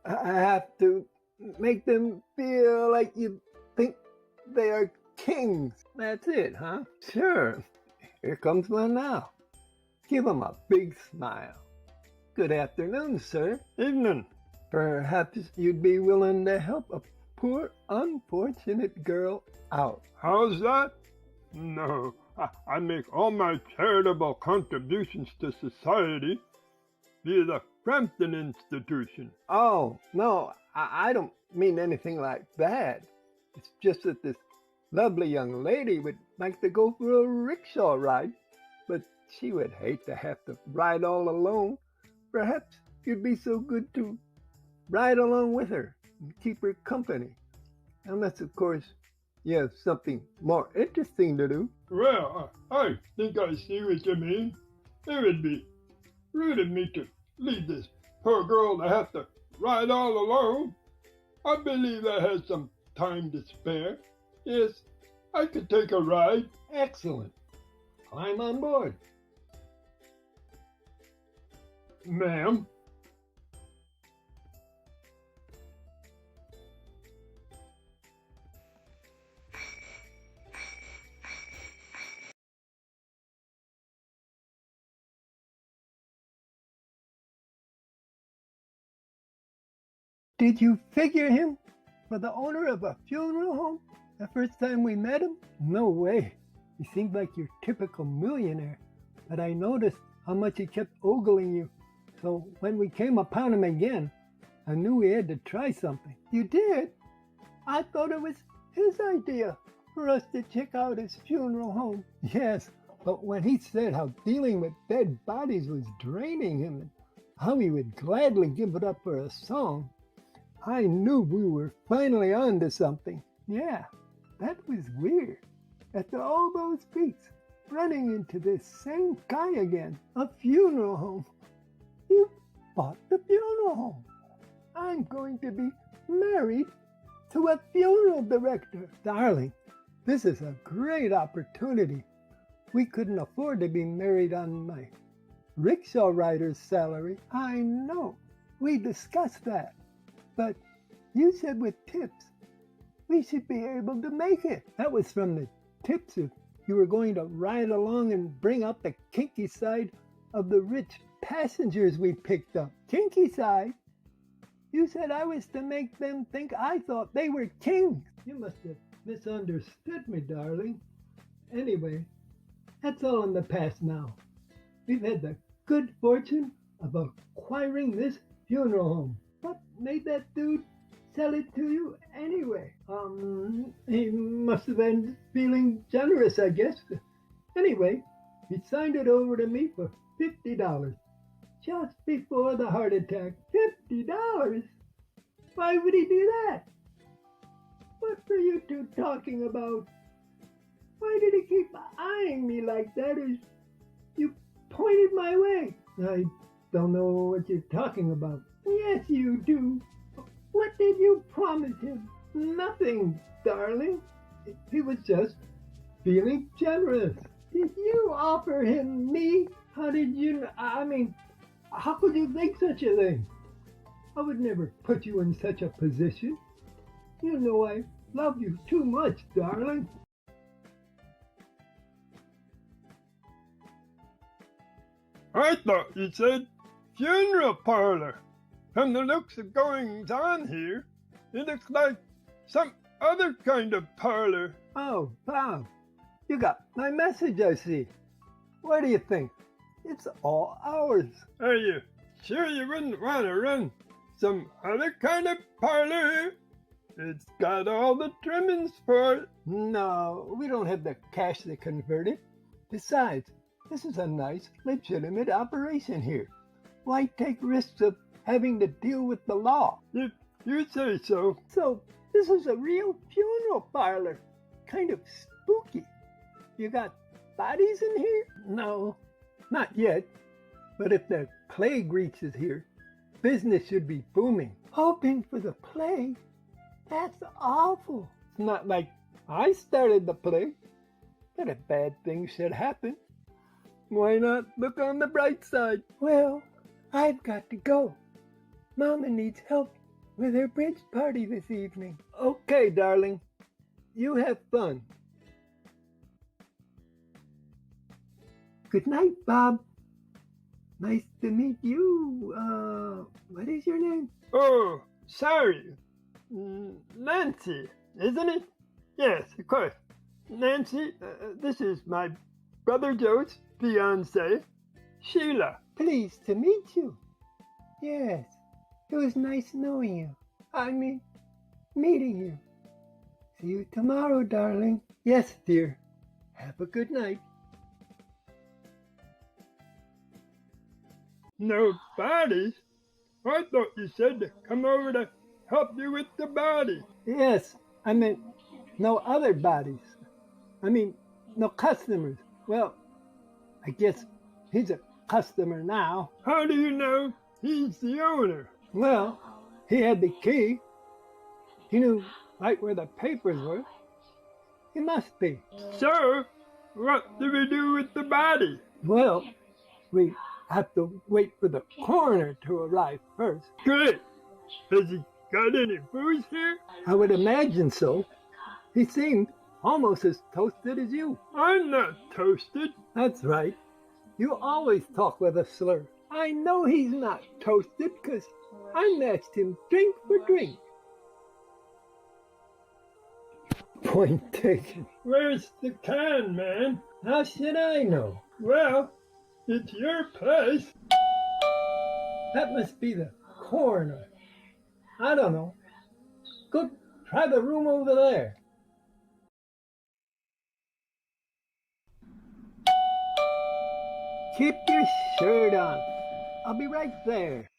I have to make them feel like you think they are kings. That's it, huh? Sure. Here comes one now. Give them a big smile. Good afternoon, sir. Evening. Perhaps you'd be willing to help a poor, unfortunate girl out. How's that? No, I make all my charitable contributions to society via the Frampton Institution. Oh, no, I don't mean anything like that. It's just that this lovely young lady would like to go for a rickshaw ride, but she would hate to have to ride all alone. Perhaps you'd be so good to ride along with her and keep her company. Unless, of course, you have something more interesting to do. Well, I think I see what you mean. It would be rude of me to leave this poor girl to have to ride all alone. I believe I have some time to spare. Yes, I could take a ride. Excellent. Climb on board. Ma'am? Did you figure him for the owner of a funeral home the first time we met him? No way. He seemed like your typical millionaire, but I noticed how much he kept ogling you. So when we came upon him again, I knew we had to try something. You did? I thought it was his idea for us to check out his funeral home. Yes, but when he said how dealing with dead bodies was draining him and how he would gladly give it up for a song, I knew we were finally on to something. Yeah, that was weird. After all those weeks, running into this same guy again, a funeral home. You bought the funeral home. I'm going to be married to a funeral director. Darling, this is a great opportunity. We couldn't afford to be married on my rickshaw rider's salary. I know. We discussed that. But you said with tips, we should be able to make it. That was from the tips if you were going to ride along and bring out the kinky side of the rich passengers we picked up. Kinky side? You said I was to make them think I thought they were kings. You must have misunderstood me, darling. Anyway, that's all in the past now. We've had the good fortune of acquiring this funeral home. What made that dude sell it to you anyway? He must have been feeling generous, I guess. Anyway, he signed it over to me for $50 just before the heart attack. $50? Why would he do that? What were you two talking about? Why did he keep eyeing me like that as you pointed my way? I don't know what you're talking about. Yes, you do. What did you promise him? Nothing, darling. He was just feeling generous. Did you offer him me? How did you, how could you think such a thing? I would never put you in such a position. You know I love you too much, darling. I thought you said funeral parlor. From the looks of goings on here, it looks like some other kind of parlor. Oh, Bob, you got my message, I see. What do you think? It's all ours. Are you sure you wouldn't want to run some other kind of parlor here? It's got all the trimmings for it. No, we don't have the cash to convert it. Besides, this is a nice, legitimate operation here. Why take risks of having to deal with the law? If you say so. So, this is a real funeral parlor. Kind of spooky. You got bodies in here? No, not yet. But if the plague reaches here, business should be booming. Hoping for the plague? That's awful. It's not like I started the plague. But if bad things should happen, why not look on the bright side? Well, I've got to go. Mama needs help with her bridge party this evening. Okay, darling. You have fun. Good night, Bob. Nice to meet you. What is your name? Oh, sorry. Nancy, isn't it? Yes, of course. Nancy, this is my brother Joe's fiance, Sheila. Pleased to meet you. Yes, it was nice knowing you. I mean, meeting you. See you tomorrow, darling. Yes, dear. Have a good night. No bodies? I thought you said to come over to help you with the body. Yes, I meant no other bodies. I mean, no customers. Well, I guess he's a customer now. How do you know he's the owner? Well, he had the key. He knew right where the papers were. He must be. So, what do we do with the body? Well, we have to wait for the coroner to arrive first. Great. Has he got any booze here? I would imagine so. He seemed almost as toasted as you. I'm not toasted. That's right. You always talk with a slur. I know he's not toasted because I matched him drink for drink. Point taken. Where's the can, man? How should I know? Well, it's your place. That must be the coroner. I don't know. Go try the room over there. Keep your shirt on. I'll be right there.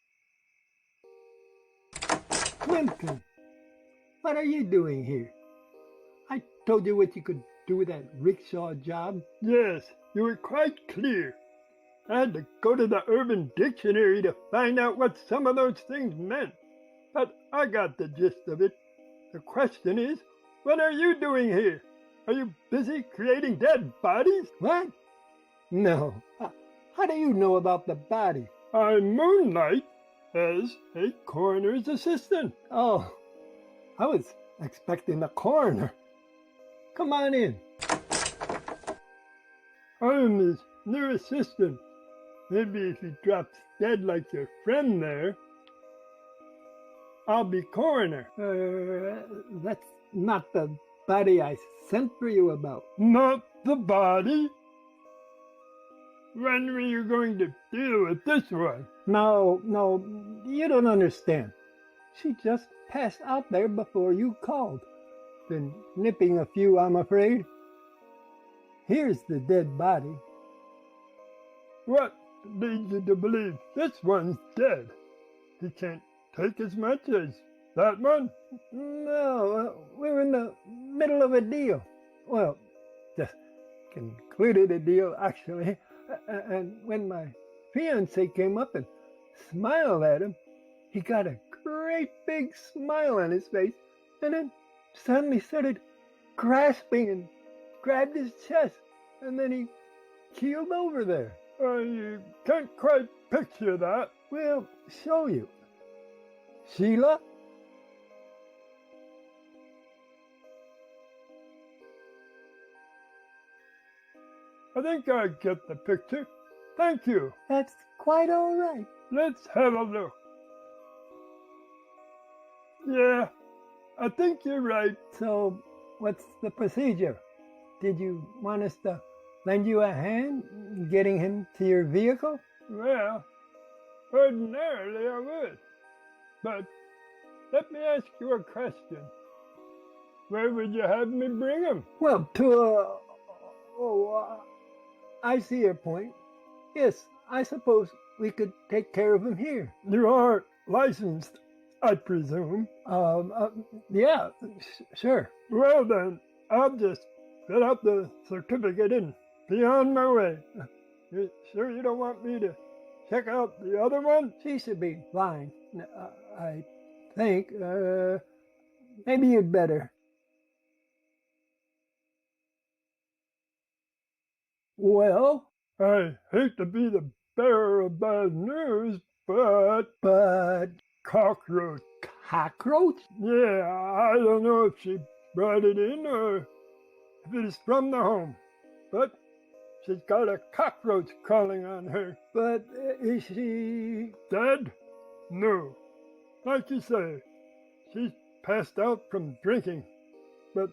Plimpton, what are you doing here? I told you what you could do with that rickshaw job. Yes, you were quite clear. I had to go to the Urban Dictionary to find out what some of those things meant. But I got the gist of it. The question is, what are you doing here? Are you busy creating dead bodies? What? No. How do you know about the body? I moonlight as a coroner's assistant. Oh, I was expecting the coroner. Come on in. I'm his new assistant. Maybe if he drops dead like your friend there, I'll be coroner. That's not the body I sent for you about. Not the body? When were you going to deal with this one? No, you don't understand. She just passed out there before you called. Been nipping a few, I'm afraid. Here's the dead body. What leads you to believe this one's dead? He can't take as much as that one? No, we're in the middle of a deal. Well, just concluded a deal, actually. And when my fiance came up and smiled at him, he got a great big smile on his face and then suddenly started grasping and grabbed his chest, and then he keeled over there. I can't quite picture that. Well, show you. Sheila? I think I get the picture. Thank you. That's quite all right. Let's have a look. Yeah, I think you're right. So, what's the procedure? Did you want us to lend you a hand getting him to your vehicle? Well, ordinarily I would. But let me ask you a question. Where would you have me bring him? Well, I see your point. Yes, I suppose we could take care of him here. You are licensed, I presume. Yeah, sure. Well then, I'll just fill out the certificate and be on my way. You sure you don't want me to check out the other one? She should be fine, I think. Maybe you'd better. Well? I hate to be the bearer of bad news, but... Cockroach. Cockroach? Yeah, I don't know if she brought it in or if it is from the home, but she's got a cockroach crawling on her. But is she... Dead? No. Like you say, she's passed out from drinking, but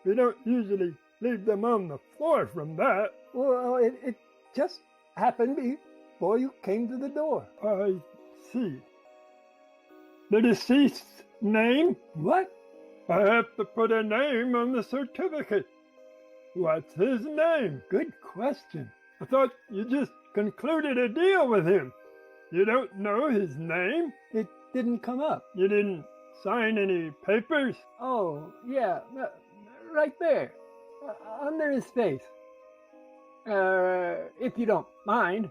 we don't usually leave them on the floor from that. Well, it just happened before you came to the door. I see. The deceased's name? What? I have to put a name on the certificate. What's his name? Good question. I thought you just concluded a deal with him. You don't know his name? It didn't come up. You didn't sign any papers? Oh, yeah, right there, under his face. If you don't mind.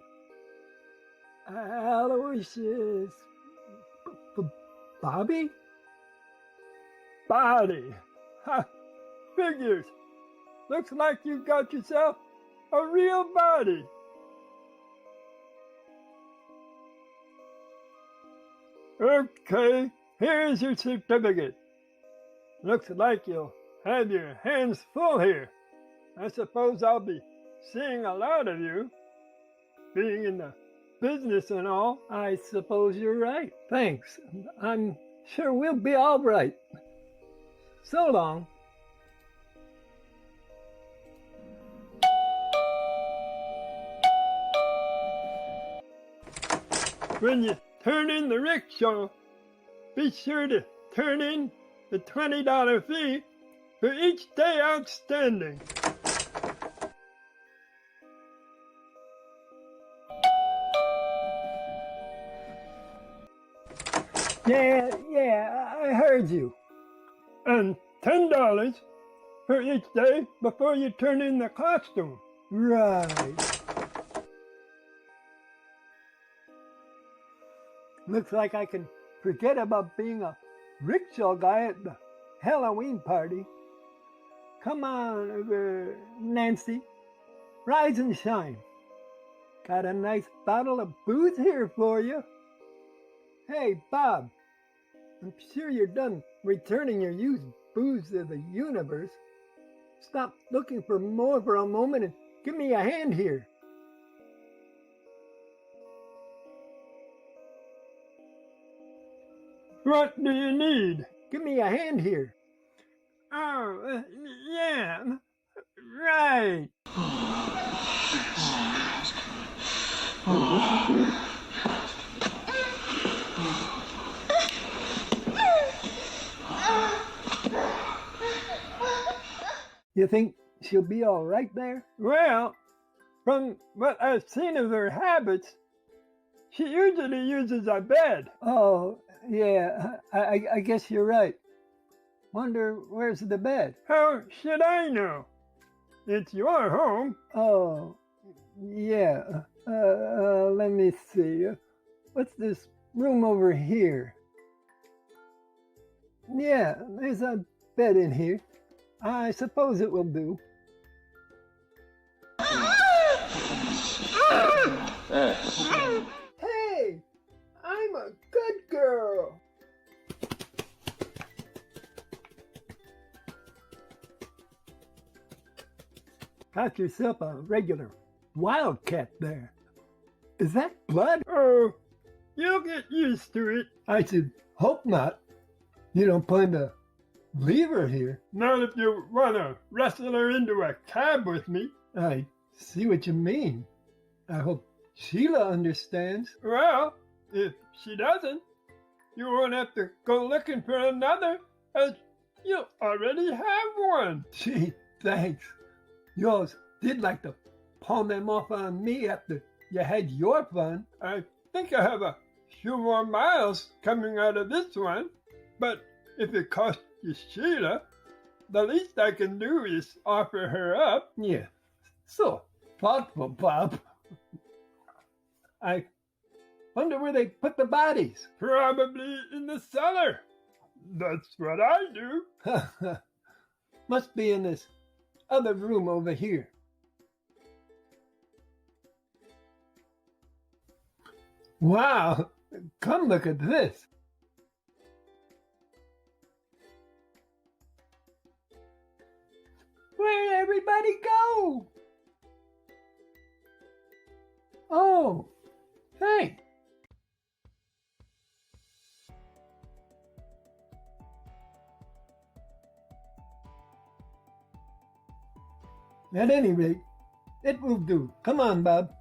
Aloysius Bobby? Body. Ha! Figures. Looks like you've got yourself a real body. Okay, here's your certificate. Looks like you'll have your hands full here. I suppose I'll be seeing a lot of you, being in the business and all. I suppose you're right. Thanks. I'm sure we'll be all right. So long. When you turn in the rickshaw, be sure to turn in the $20 fee for each day outstanding. Yeah, I heard you. And $10 for each day before you turn in the costume. Right. Looks like I can forget about being a rickshaw guy at the Halloween party. Come on, Nancy. Rise and shine. Got a nice bottle of booze here for you. Hey, Bob. I'm sure you're done returning your used booze to the universe. Stop looking for more for a moment and give me a hand here. What do you need? Give me a hand here. Oh, yeah, right. You think she'll be all right there? Well, from what I've seen of her habits, she usually uses a bed. Oh, yeah, I guess you're right. Wonder where's the bed? How should I know? It's your home. Oh, yeah. Let me see. What's this room over here? Yeah, there's a bed in here. I suppose it will do. Hey, I'm a good girl. Got yourself a regular wildcat there. Is that blood? Oh, you'll get used to it. I should hope not. You don't plan to leave her here? Not if you want to wrestle her into a cab with me. I see what you mean. I hope Sheila understands. Well, if she doesn't, you won't have to go looking for another, as you already have one. Gee, thanks. You always did like to pawn them off on me after you had your fun. I think I have a few more miles coming out of this one, but if it costs you Sheila, the least I can do is offer her up. Yeah, so thoughtful, Bob. I wonder where they put the bodies. Probably in the cellar. That's what I do. Must be in this other room over here. Wow, come look at this. Where'd everybody go? Oh, hey. At any rate, it will do. Come on, Bob.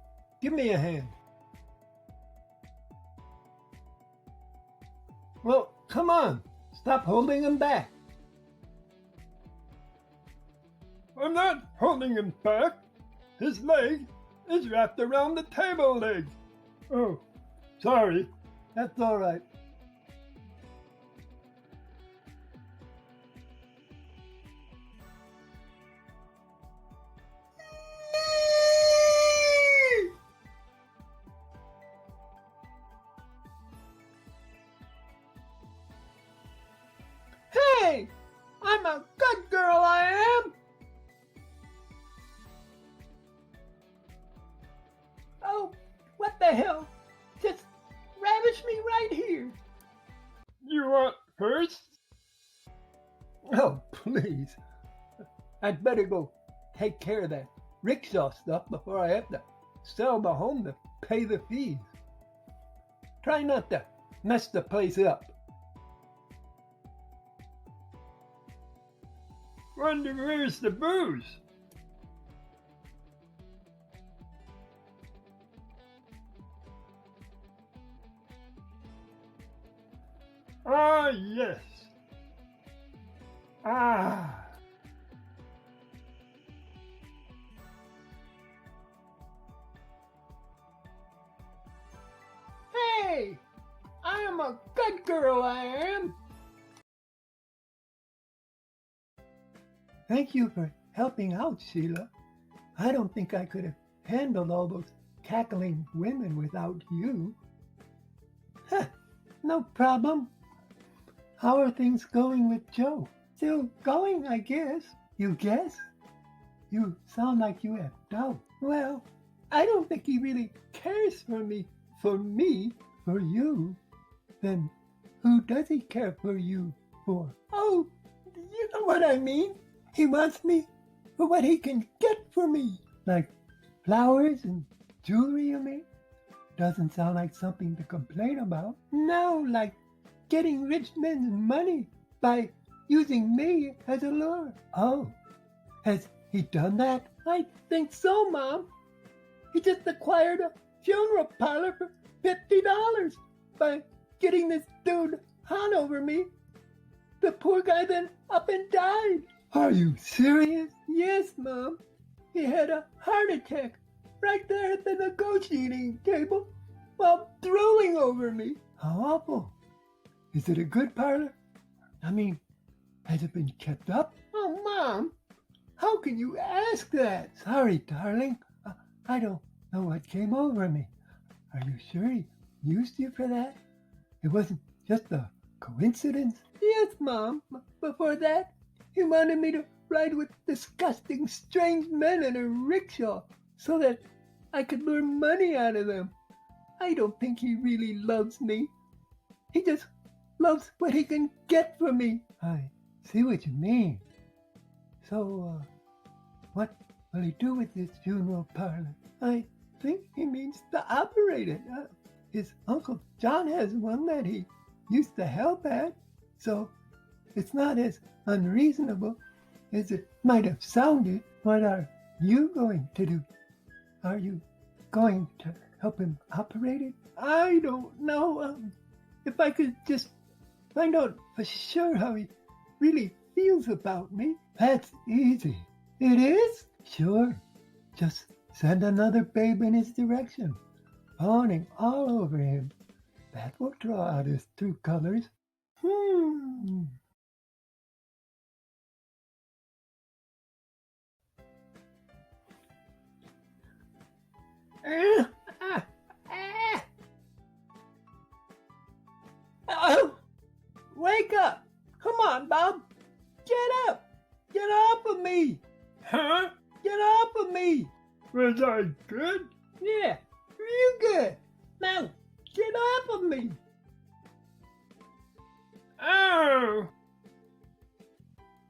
Give me a hand. Well, come on. Stop holding him back. I'm not holding him back. His leg is wrapped around the table leg. Oh, sorry. That's all right. Hey, I'm a good girl, I am. Oh, what the hell? Just ravish me right here. You want first? Oh, please. I'd better go take care of that rickshaw stuff before I have to sell the home to pay the fees. Try not to mess the place up. Wonder where's the booze? Ah, yes. Ah. Hey, I am a good girl, I am. Thank you for helping out, Sheila. I don't think I could have handled all those cackling women without you. Huh, no problem. How are things going with Joe? Still going, I guess. You guess? You sound like you have doubt. Well, I don't think he really cares for me. For you. Then who does he care for you for? Oh, you know what I mean. He wants me for what he can get for me. Like flowers and jewelry, you mean? Doesn't sound like something to complain about. No, like getting rich men's money by using me as a lure. Oh, has he done that? I think so, Mom. He just acquired a funeral parlor for $50 by getting this dude hot over me. The poor guy then up and died. Are you serious? Yes, Mom. He had a heart attack right there at the negotiating table while drooling over me. How awful. Is it a good parlor? I mean, has it been kept up? Oh, Mom, how can you ask that? Sorry, darling. I don't know what came over me. Are you sure he used you for that? It wasn't just a coincidence? Yes, Mom. Before that, he wanted me to ride with disgusting, strange men in a rickshaw so that I could lure money out of them. I don't think he really loves me. He just loves what he can get from me. I see what you mean. So, what will he do with this funeral parlor? I think he means to operate it. His Uncle John has one that he used to help at, so it's not as unreasonable as it might have sounded. What are you going to do? Are you going to help him operate it? I don't know. If I could just find out for sure how he really feels about me. That's easy. It is? Sure. Just send another babe in his direction, fawning all over him. That will draw out his true colors. Oh, wake up. Come on, Bob. Get up. Get off of me. Huh? Get off of me. Was I good? Yeah, real good. Now, get off of me. Ow!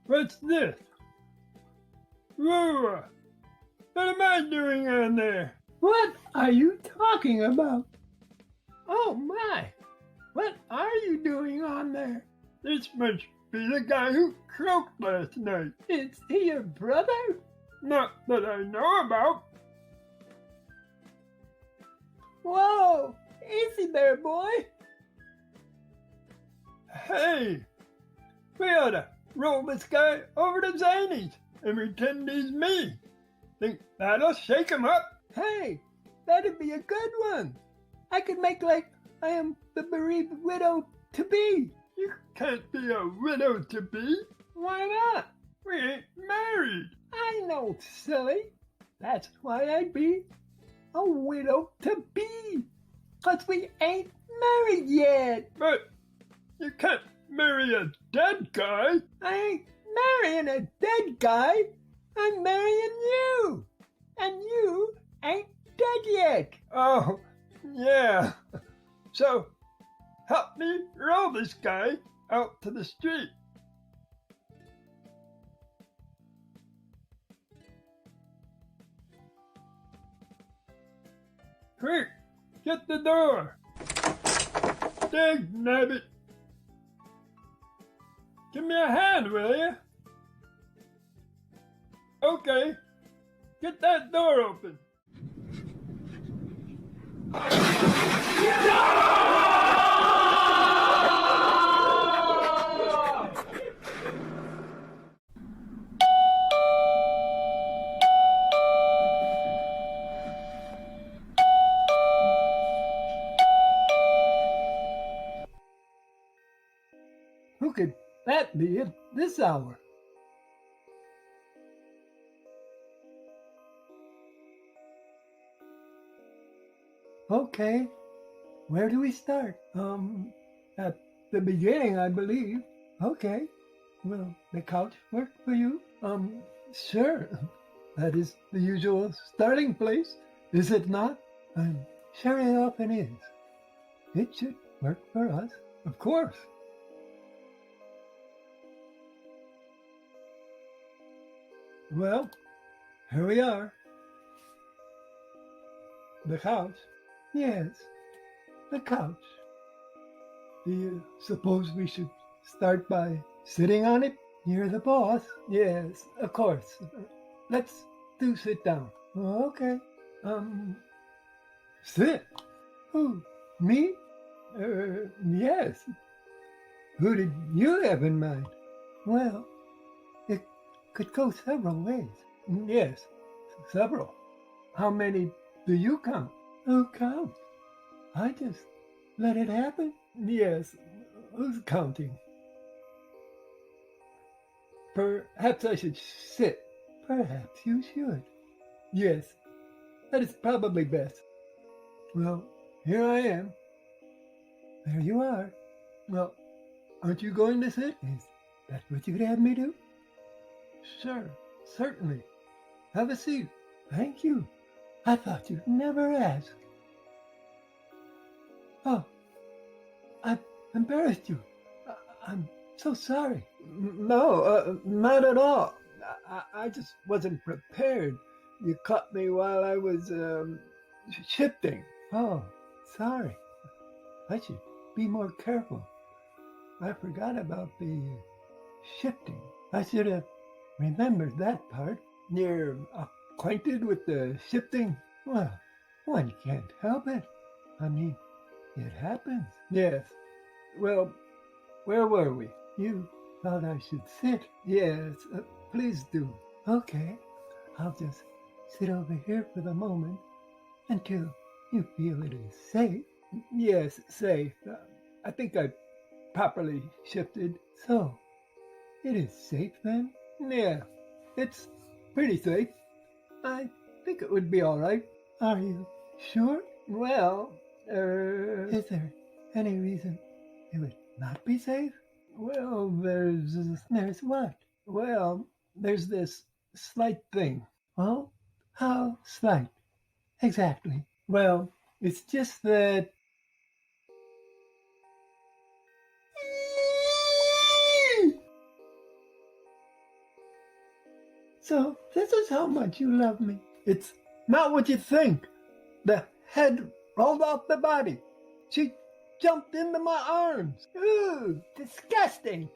What's this? Whoa! What am I doing on there? What are you talking about? Oh my, what are you doing on there? This must be the guy who croaked last night. Is he your brother? Not that I know about. Whoa! Easy there, boy! Hey, we ought to roll this guy over to Zany's and pretend he's me. Think that'll shake him up? Hey, that'd be a good one. I could make like I am the bereaved widow to be. You can't be a widow to be. Why not? We ain't married. I know, silly. That's why I'd be a widow to be. 'Cause we ain't married yet. But you can't marry a dead guy. I ain't marrying a dead guy. I'm marrying you. And you ain't dead yet. Oh, yeah. So, help me roll this guy out to the street. Quick, get the door. Dig, nabbit. Give me a hand, will you? Okay, get that door open. Who could that be at this hour? Okay, where do we start? At the beginning, I believe. Okay, will the couch work for you? Sure. That is the usual starting place, is it not? I'm sure it often is. It should work for us, of course. Well, here we are. The couch. Yes, the couch. Do you suppose we should start by sitting on it? You're the boss. Yes, of course. Let's do sit down. Okay. Sit. Who? Me? Yes. Who did you have in mind? Well, it could go several ways. Yes, several. How many do you count? Who counts? I just let it happen. Yes, who's counting? Perhaps I should sit. Perhaps you should. Yes, that is probably best. Well, here I am. There you are. Well, aren't you going to sit? Is that what you'd have me do? Sure, certainly. Have a seat. Thank you. I thought you'd never ask. Oh, I've embarrassed you. I'm so sorry. No, not at all. I just wasn't prepared. You caught me while I was shifting. Oh, sorry. I should be more careful. I forgot about the shifting. I should have remembered that part. You're acquainted with the shifting? Well, one can't help it. I mean, it happens. Yes. Well, where were we? You thought I should sit? Yes, please do. Okay, I'll just sit over here for the moment until you feel it is safe. Yes, safe. I think I properly shifted. So, it is safe then? Yeah, it's pretty safe. I think it would be all right. Are you sure? Well, is there any reason it would not be safe? Well, there's what? Well, there's this slight thing. Well, how slight? Exactly. Well, it's just that... So, this is how much you love me. It's not what you think. The head rolled off the body. She jumped into my arms. Ooh, disgusting.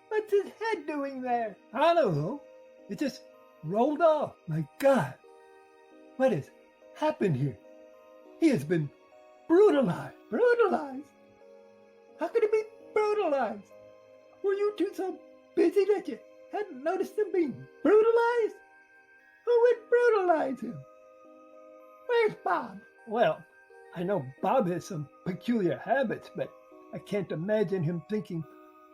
What's his head doing there? I don't know. It just rolled off. My God, what has happened here? He has been brutalized. Brutalized? How could he be brutalized? Were you two so busy that you hadn't noticed him being brutalized? Who would brutalize him? Where's Bob? Well, I know Bob has some peculiar habits, but I can't imagine him thinking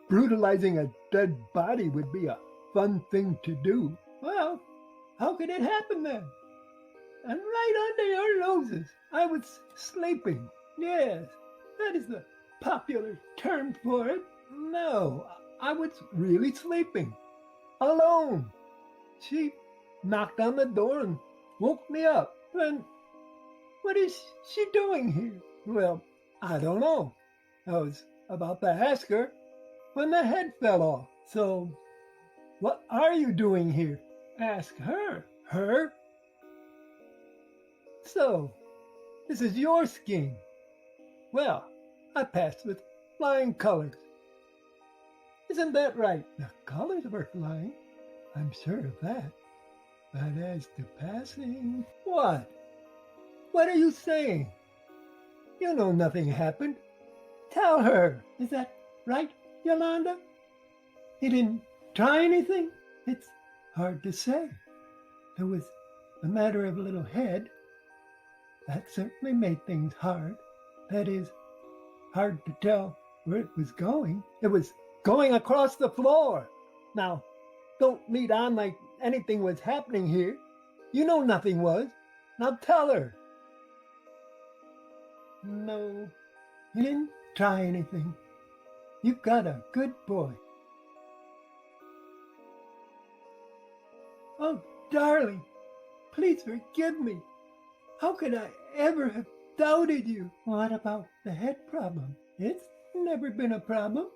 brutalizing a dead body would be a fun thing to do. Well, how could it happen then? And right under your noses, I was sleeping. Yes, that is the popular term for it. No, I was really sleeping. Alone. She knocked on the door and woke me up. And what is she doing here? Well, I don't know. I was about to ask her when the head fell off. So, what are you doing here? Ask her. Her? So, this is your scheme. Well, I passed with flying colors. Isn't that right? The colors were flying. I'm sure of that. But as to passing... What? What are you saying? You know nothing happened. Tell her. Is that right, Yolanda? He didn't try anything? It's hard to say. It was a matter of a little head. That certainly made things hard. That is, hard to tell where it was going. It was going across the floor. Now, don't lead on like anything was happening here. You know nothing was. Now tell her. No, you didn't try anything. You got a good boy. Oh, darling, please forgive me. How could I ever have doubted you? What about the head problem? It's never been a problem.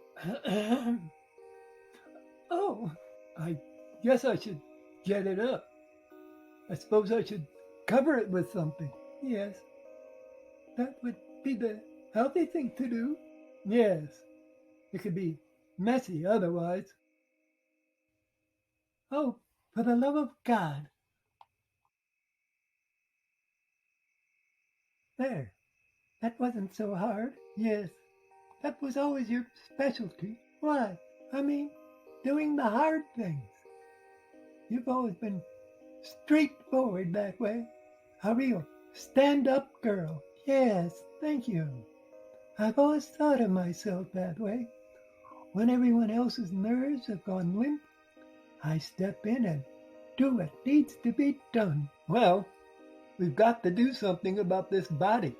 Oh, I guess I should get it up. I suppose I should cover it with something. Yes, that would be the healthy thing to do. Yes, it could be messy otherwise. Oh, for the love of God. There, that wasn't so hard. Yes, that was always your specialty. What? I mean, doing the hard things. You've always been straightforward that way. A real stand-up girl. Yes, thank you. I've always thought of myself that way. When everyone else's nerves have gone limp, I step in and do what needs to be done. Well, we've got to do something about this body.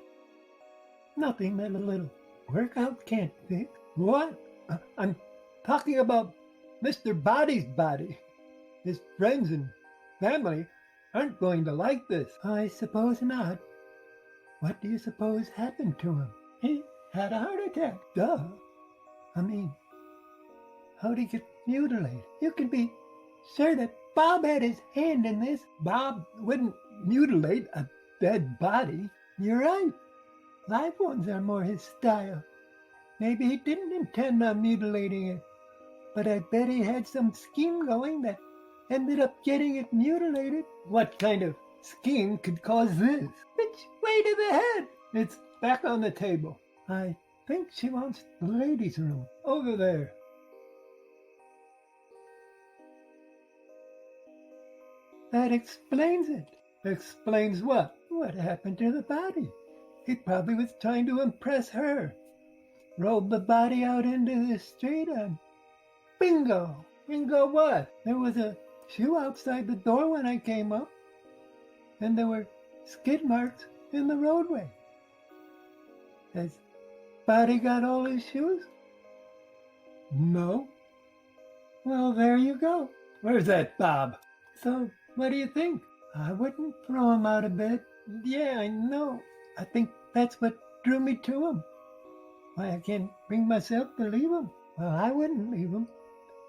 Nothing that a little workout can't fix. What? I'm talking about Mr. Body's body. His friends and family aren't going to like this. I suppose not. What do you suppose happened to him? He had a heart attack. Duh. I mean, how'd he get mutilated? You can be sure that Bob had his hand in this. Bob wouldn't mutilate a dead body. You're right. Live ones are more his style. Maybe he didn't intend on mutilating it, but I bet he had some scheme going that ended up getting it mutilated. What kind of scheme could cause this? Which way to the head? It's back on the table. I think she wants the ladies' room. Over there. That explains it. Explains what? What happened to the body? He probably was trying to impress her. Rolled the body out into the street and bingo! Bingo what? There was a shoe outside the door when I came up, and there were skid marks in the roadway. Has Body got all his shoes? No. Well, there you go. Where's that Bob? So, what do you think? I wouldn't throw him out of bed. Yeah, I know. I think that's what drew me to him. Why, I can't bring myself to leave him. Well, I wouldn't leave him.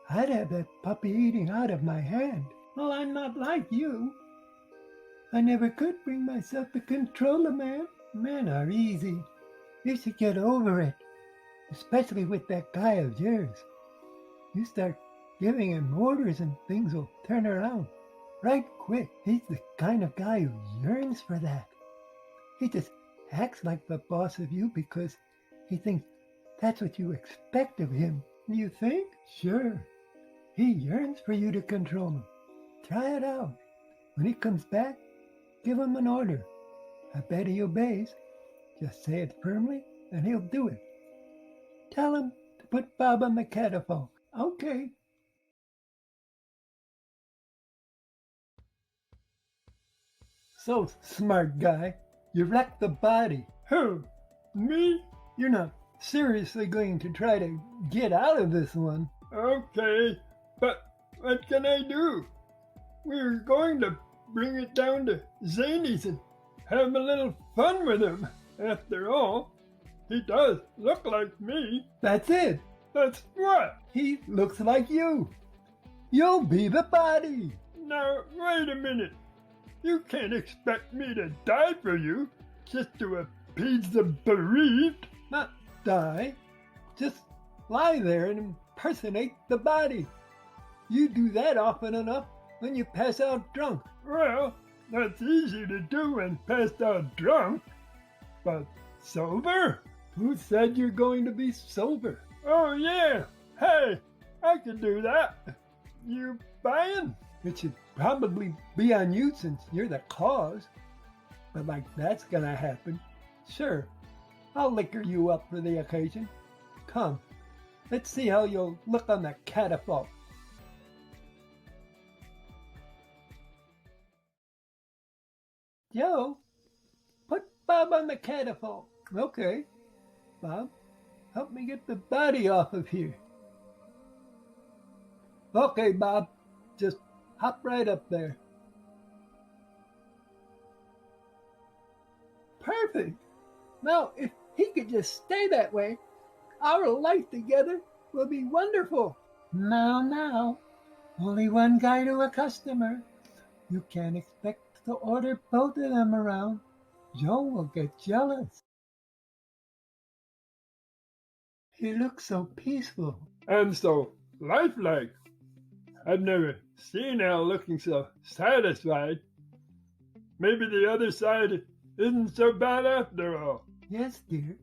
I'd have that puppy eating out of my hand. Well, I'm not like you. I never could bring myself to control a man. Men are easy. You should get over it. Especially with that guy of yours. You start giving him orders and things will turn around. right quick. He's the kind of guy who yearns for that. He just acts like the boss of you because he thinks that's what you expect of him. You think? Sure. He yearns for you to control him. Try it out. When he comes back, give him an order. I bet he obeys. Just say it firmly, and he'll do it. Tell him to put Bob on the catafalque. Okay. So, smart guy, you wrecked the body. Who? Me? You're not seriously going to try to get out of this one. Okay, but what can I do? We're going to bring it down to Zany's and have a little fun with him. After all, he does look like me. That's it. That's what? He looks like you. You'll be the body. Now, wait a minute. You can't expect me to die for you just to appease the bereaved. Not die. Just lie there and impersonate the body. You do that often enough when you pass out drunk. Well, that's easy to do when passed out drunk. But sober? Who said you're going to be sober? Oh, yeah. Hey, I can do that. You buying? It should probably be on you since you're the cause. But like that's gonna happen. Sure, I'll liquor you up for the occasion. Come, let's see how you'll look on the catafalque. Joe, put Bob on the catafalque. Okay, Bob, help me get the body off of here. Okay, Bob, just hop right up there. Perfect. Now, if he could just stay that way, our life together will be wonderful. Now, only one guy to a customer. You can't expect to order both of them around. Joe will get jealous. He looks so peaceful. And so lifelike. I've never seen Al looking so satisfied. Maybe the other side isn't so bad after all. Yes, dear.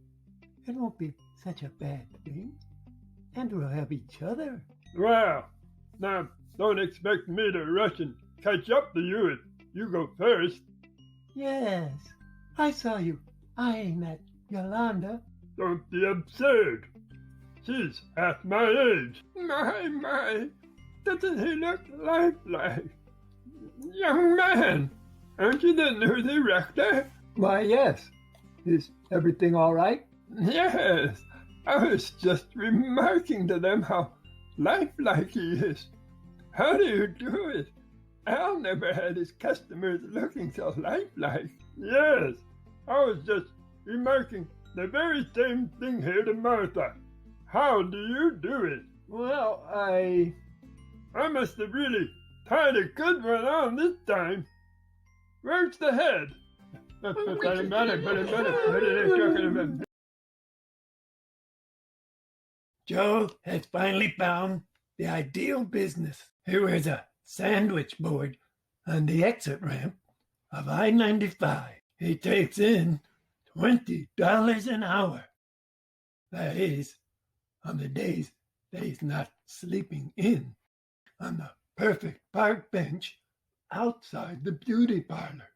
It won't be such a bad thing. And we'll have each other. Well, now don't expect me to rush and catch up to you if you go first. Yes, I saw you eyeing that Yolanda. Don't be absurd. She's half my age. My, doesn't he look lifelike? Young man, aren't you the new director? Why, yes. Is everything all right? Yes, I was just remarking to them how lifelike he is. How do you do it? Al never had his customers looking so lifelike. Yes, I was just remarking the very same thing here to Martha. How do you do it? Well, I must have really tied a good one on this time. Where's the head? Joe has finally found the ideal business. He wears a sandwich board on the exit ramp of I-95. He takes in $20 an hour. That is, on the days that he's not sleeping in on the perfect park bench outside the beauty parlor.